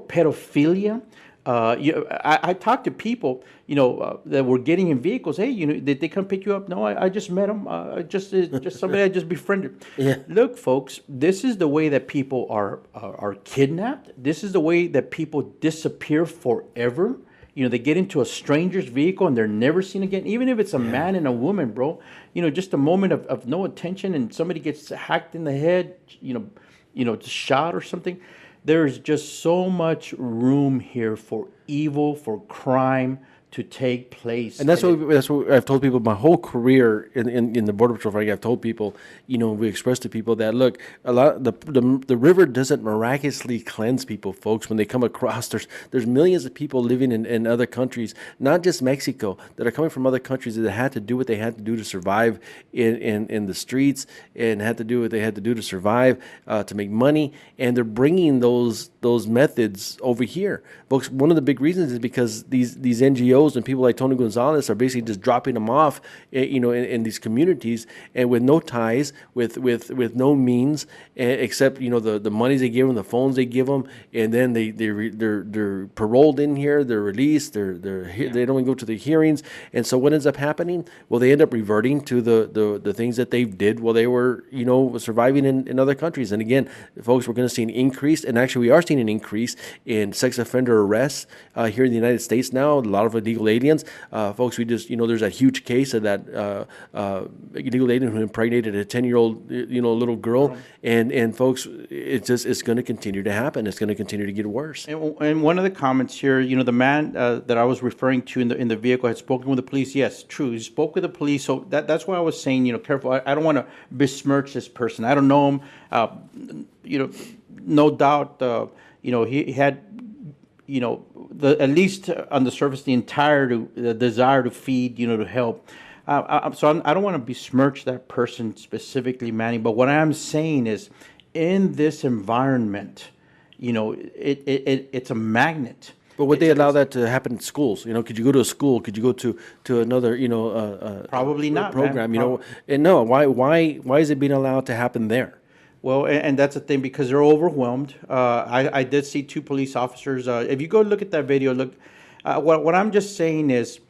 pedophilia. I talked to people, that were getting in vehicles. Hey, did they come pick you up? No, I just met them. Just somebody I just befriended. Yeah. Look, folks, this is the way that people are kidnapped. This is the way that people disappear forever. They get into a stranger's vehicle and they're never seen again. Even if it's a man and a woman, bro. Just a moment of no attention and somebody gets hacked in the head. Shot or something. There's just so much room here for evil, for crime to take place. And that's what I've told people my whole career in the Border Patrol. I've told people, we express to people that, look, a lot the river doesn't miraculously cleanse people, folks. When they come across, there's millions of people living in other countries, not just Mexico, that are coming from other countries that had to do what they had to do to survive in the streets, and had to do what they had to do to survive, to make money, and they're bringing those methods over here, folks. One of the big reasons is because these NGOs and people like Tony Gonzalez are basically just dropping them off, in these communities, and with no ties, with no means, except the monies they give them, the phones they give them, and then they're paroled in here, they're released, they don't even go to the hearings, and so what ends up happening? Well, they end up reverting to the things that they did while they were surviving in other countries. And again, folks, we're going to see an increase, and actually we are seeing an increase in sex offender arrests here in the United States now. A lot of illegal aliens, folks. We just there's that huge case of that illegal alien who impregnated a 10-year-old little girl, and folks, it's going to continue to happen. It's going to continue to get worse. And one of the comments here, the man that I was referring to in the vehicle had spoken with the police. Yes, true, he spoke with the police. So that's why I was saying, careful. I don't want to besmirch this person. I don't know him. No doubt, he had, at least on the surface, the desire to feed, to help. So I don't want to besmirch that person specifically, Manny. But what I am saying is, in this environment, it's a magnet. But would they allow that to happen in schools? Could you go to a school? Could you go to another, probably not, program? Man. And no, why is it being allowed to happen there? Well, and that's the thing, because they're overwhelmed. I did see 2 police officers. If you go look at that video, look. What I'm just saying is,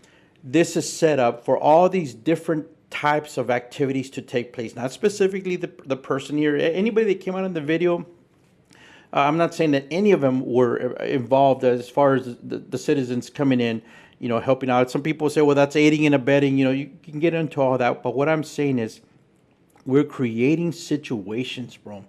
this is set up for all these different types of activities to take place. Not specifically the person here. Anybody that came out in the video, I'm not saying that any of them were involved as far as the citizens coming in, helping out. Some people say, well, that's aiding and abetting. You can get into all that. But what I'm saying is, we're creating situations, bro,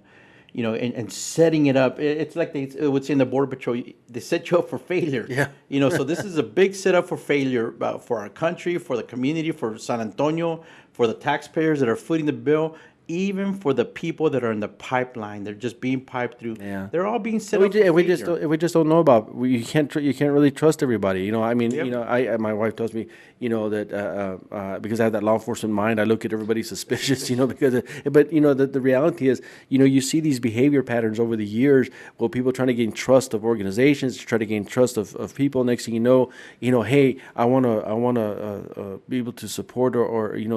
and setting it up. It's like they would say in the Border Patrol, they set you up for failure. Yeah. So this is a big setup for failure for our country, for the community, for San Antonio, for the taxpayers that are footing the bill, even for the people that are in the pipeline. They're just being piped through. Yeah. They're all being set up for we failure. just don't know about. You can't really trust everybody. I mean, Yep. my wife tells me, that because I have that law enforcement mind, I look at everybody suspicious. But the reality is, you see these behavior patterns over the years. Well, people trying to gain trust of organizations, try to gain trust of people. Next thing you know, hey, I wanna be able to support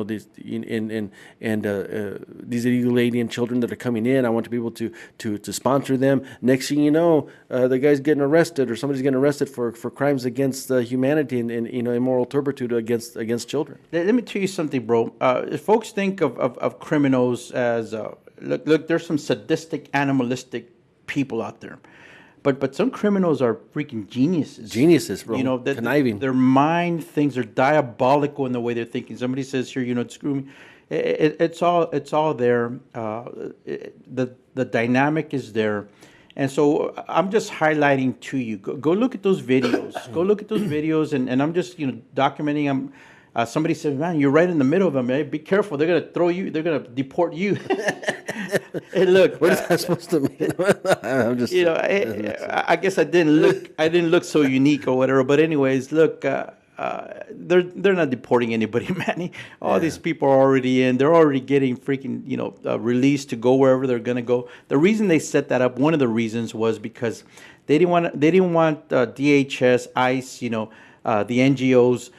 these these illegal alien children that are coming in. I want to be able to sponsor them. Next thing you know, the guy's getting arrested, or somebody's getting arrested for crimes against humanity and immoral turpitude against children. Let me tell you something, bro. If folks think of criminals as look, there's some sadistic, animalistic people out there, but some criminals are freaking geniuses. Geniuses, bro. Conniving. Their mind things are diabolical in the way they're thinking. Somebody says here, screw me. It's all there. The dynamic is there, and so I'm just highlighting to you. Go look at those videos. Go look at those videos, and I'm just documenting them. Somebody said, "Man, you're right in the middle of them. Eh? Be careful. They're gonna throw you. They're gonna deport you." Hey, look. What is that supposed to mean? I'm just, I guess I didn't look. I didn't look so unique or whatever. But anyways, look. They're not deporting anybody, Manny. All these people are already in. They're already getting freaking released to go wherever they're gonna go. The reason they set that up, one of the reasons was because they didn't want DHS, ICE, the NGOs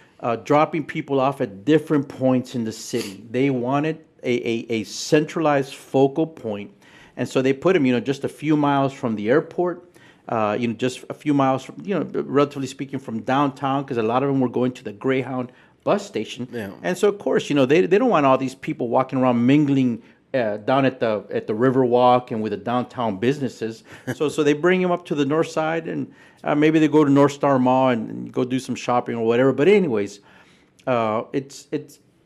dropping people off at different points in the city. They wanted a centralized focal point, and so they put them just a few miles from the airport. Just a few miles from, relatively speaking, from downtown, because a lot of them were going to the Greyhound bus station. Yeah. And so, of course, they don't want all these people walking around mingling down at the Riverwalk and with the downtown businesses. So they bring them up to the north side, and maybe they go to North Star Mall and go do some shopping or whatever. But anyways, it's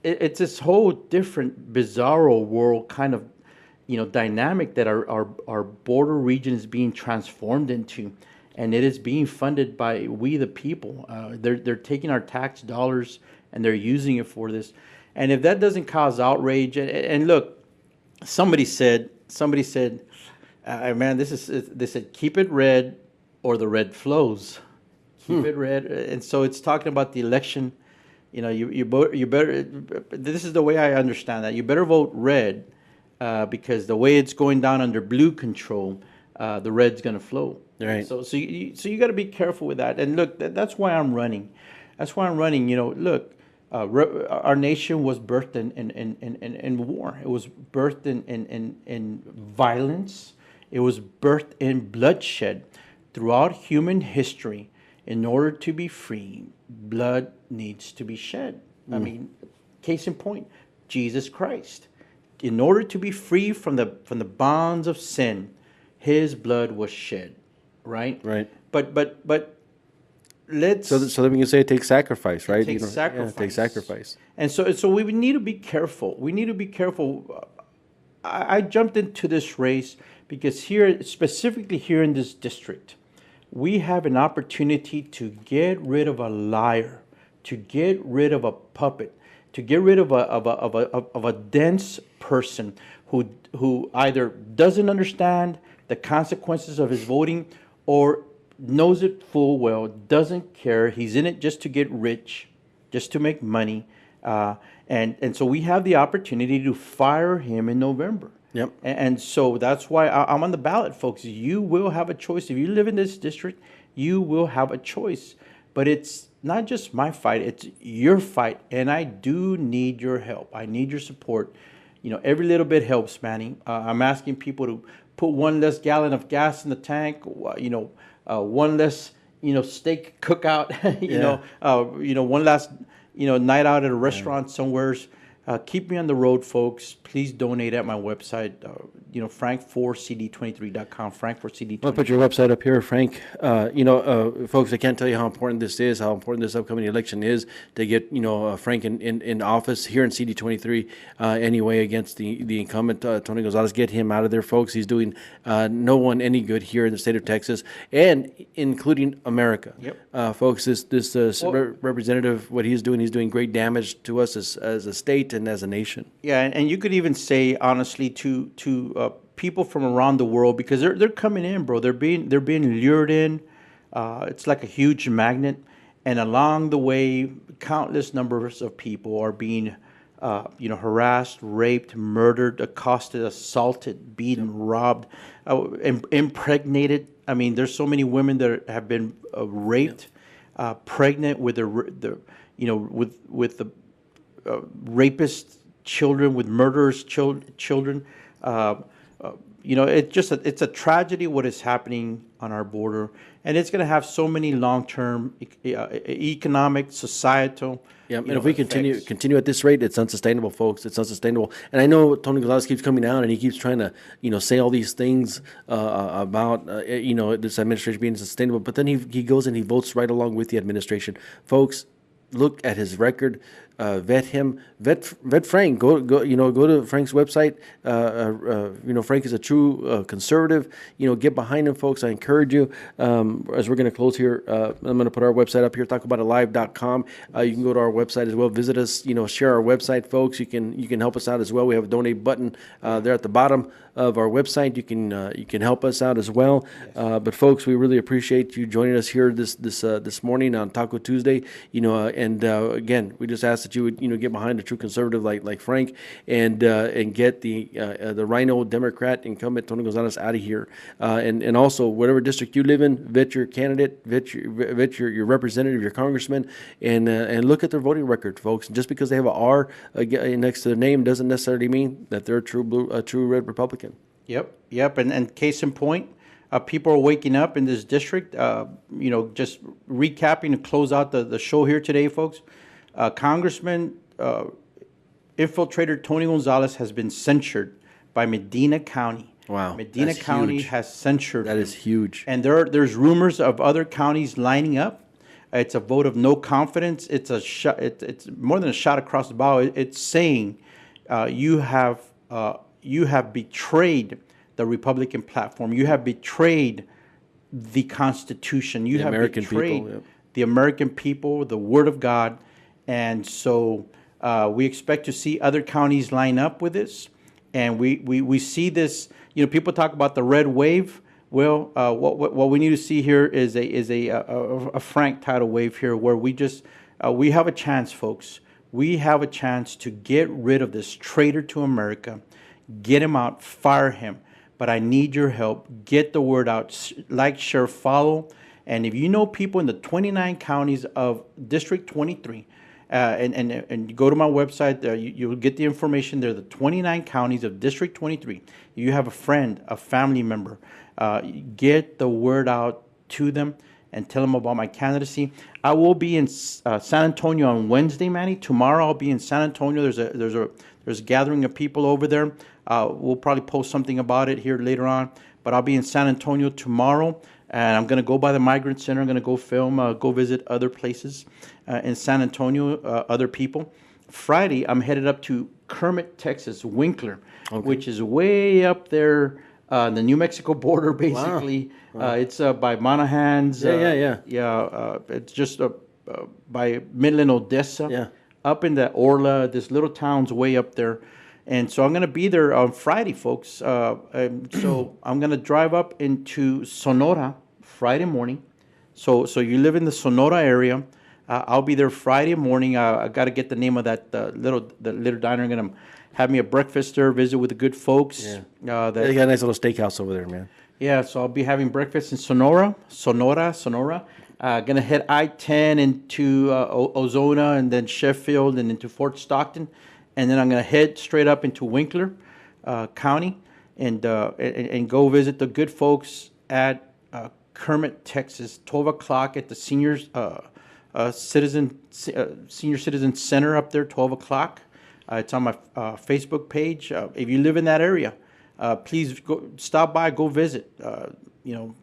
this whole different bizarro world kind of dynamic that our border region is being transformed into, and it is being funded by we the people. They're taking our tax dollars and they're using it for this. And if that doesn't cause outrage, and look, somebody said, man, they said keep it red or the red flows. Keep it red, and so it's talking about the election. You better. This is the way I understand that. You better vote red. Because the way it's going down under blue control, the red's going to flow. Right. So you got to be careful with that. And look, that's why I'm running. That's why I'm running. Look, our nation was birthed in war. It was birthed in violence. It was birthed in bloodshed. Throughout human history, in order to be free, blood needs to be shed. I mean, case in point, Jesus Christ. In order to be free from the bonds of sin, his blood was shed, right? Right. But let's So then we can say it takes sacrifice, right? It takes sacrifice. Yeah, it takes sacrifice. And so we need to be careful. We need to be careful. I jumped into this race because specifically here in this district, we have an opportunity to get rid of a liar, to get rid of a puppet, to get rid of a dense person who either doesn't understand the consequences of his voting or knows it full well, doesn't care. He's in it just to get rich, just to make money. And so we have the opportunity to fire him in November. Yep. And so that's why I'm on the ballot, folks. You will have a choice. If you live in this district, you will have a choice. But it's not just my fight, it's your fight. And I do need your help. I need your support. Every little bit helps, Manny. I'm asking people to put one less gallon of gas in the tank, one less, steak cookout, one last, night out at a restaurant somewhere. Keep me on the road, folks. Please donate at my website, frank4cd23.com, frank4cd23. I'll put your website up here, Frank. Folks, I can't tell you how important this is, how important this upcoming election is to get, Frank in office here in CD23 anyway against the incumbent, Tony Gonzalez. Get him out of there, folks. He's doing no one any good here in the state of Texas and including America. Yep. Folks, this representative, what he's doing great damage to us as a state and as a nation. Yeah, and you could even say honestly to people from around the world, because they're coming in, bro. They're being lured in. It's like a huge magnet, and along the way, countless numbers of people are being, harassed, raped, murdered, accosted, assaulted, beaten, robbed, impregnated. I mean, there's so many women that have been raped, pregnant with with the rapist children, with murderers children. It's a tragedy what is happening on our border, and it's going to have so many long-term economic, societal. Yeah, and if we continue at this rate, it's unsustainable, folks. It's unsustainable. And I know Tony Gonzalez keeps coming out and he keeps trying to, say all these things about, this administration being sustainable. But then he goes and he votes right along with the administration. Folks, look at his record. vet him, vet Frank. Go to Frank's website. Frank is a true conservative. Get behind him, folks. I encourage you. As we're going to close here, I'm going to put our website up here, tacoboutalive.com. You can go to our website as well. Visit us. Share our website, folks. You can help us out as well. We have a donate button there at the bottom of our website. You can help us out as well. Yes. But folks, we really appreciate you joining us here this morning on Taco Tuesday. Again, we just ask that you would get behind a true conservative like Frank and get the RINO Democrat incumbent Tony Gonzalez out of here. And also whatever district you live in, vet your candidate, vet your representative, your congressman, and look at their voting record, folks. Just because they have an R next to their name doesn't necessarily mean that they're a true red Republican. Yep. And case in point, people are waking up in this district. Just recapping to close out the show here today, folks. Congressman infiltrator Tony Gonzalez has been censured by Medina County. Wow, Medina County has censured him. That is huge. And there's rumors of other counties lining up. It's a vote of no confidence. It's a shot. It's more than a shot across the bow. It's saying you have betrayed the Republican platform. You have betrayed the Constitution. You have betrayed the American people, the Word of God. And so we expect to see other counties line up with this. And we see this, people talk about the red wave. Well, what we need to see here is a frank tidal wave here where we have a chance, folks. We have a chance to get rid of this traitor to America, get him out, fire him. But I need your help. Get the word out. Like, share, follow. And if you know people in the 29 counties of District 23, and you go to my website, you'll get the information there, the 29 counties of District 23. If you have a friend, a family member, get the word out to them and tell them about my candidacy. I will be in San Antonio on Wednesday, Manny. Tomorrow I'll be in San Antonio. There's a gathering of people over there. We'll probably post something about it here later on. But I'll be in San Antonio tomorrow, and I'm going to go by the Migrant Center. I'm going to go film, go visit other places in San Antonio, other people. Friday, I'm headed up to Kermit, Texas, Winkler, which is way up there on the New Mexico border, basically. Wow. It's by Monaghan's. Yeah. It's just by Midland, Odessa. Yeah. Up in the Orla, this little town's way up there. And so I'm going to be there on Friday, folks. So I'm going to drive up into Sonora Friday morning. So you live in the Sonora area. I'll be there Friday morning. I got to get the name of that little diner. Going to have me a breakfast there, visit with the good folks. Yeah. They got a nice little steakhouse over there, man. Yeah, so I'll be having breakfast in Sonora. Going to head I-10 into Ozona and then Sheffield and into Fort Stockton. And then I'm going to head straight up into Winkler County and go visit the good folks at Kermit, Texas, 12 o'clock at the Senior Citizen Center up there, 12 o'clock. It's on my Facebook page. If you live in that area, please stop by, go visit.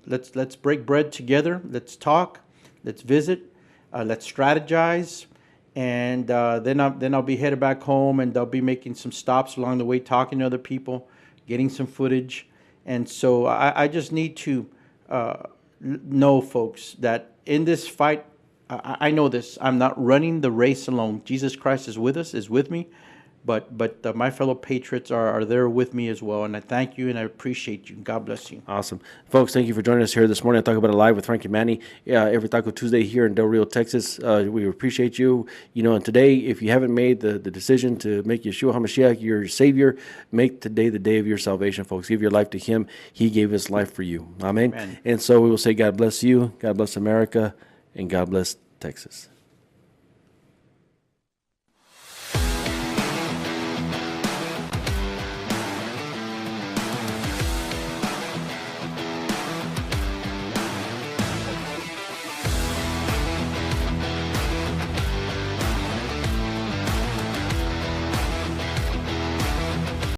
Let's break bread together. Let's talk. Let's visit. Let's strategize. And then I'll be headed back home, and I'll be making some stops along the way, talking to other people, getting some footage. And so I just need to know, folks, that in this fight, I know this. I'm not running the race alone. Jesus Christ is with us, is with me. But my fellow patriots are there with me as well, and I thank you and I appreciate you. God bless you. Awesome. Folks, thank you for joining us here this morning on Talk About It Live with Frank and Manny. Every Taco Tuesday here in Del Rio, Texas. We appreciate you. And today, if you haven't made the decision to make Yeshua HaMashiach your Savior, make today the day of your salvation, folks. Give your life to Him. He gave His life for you. Amen. And so we will say God bless you, God bless America, and God bless Texas.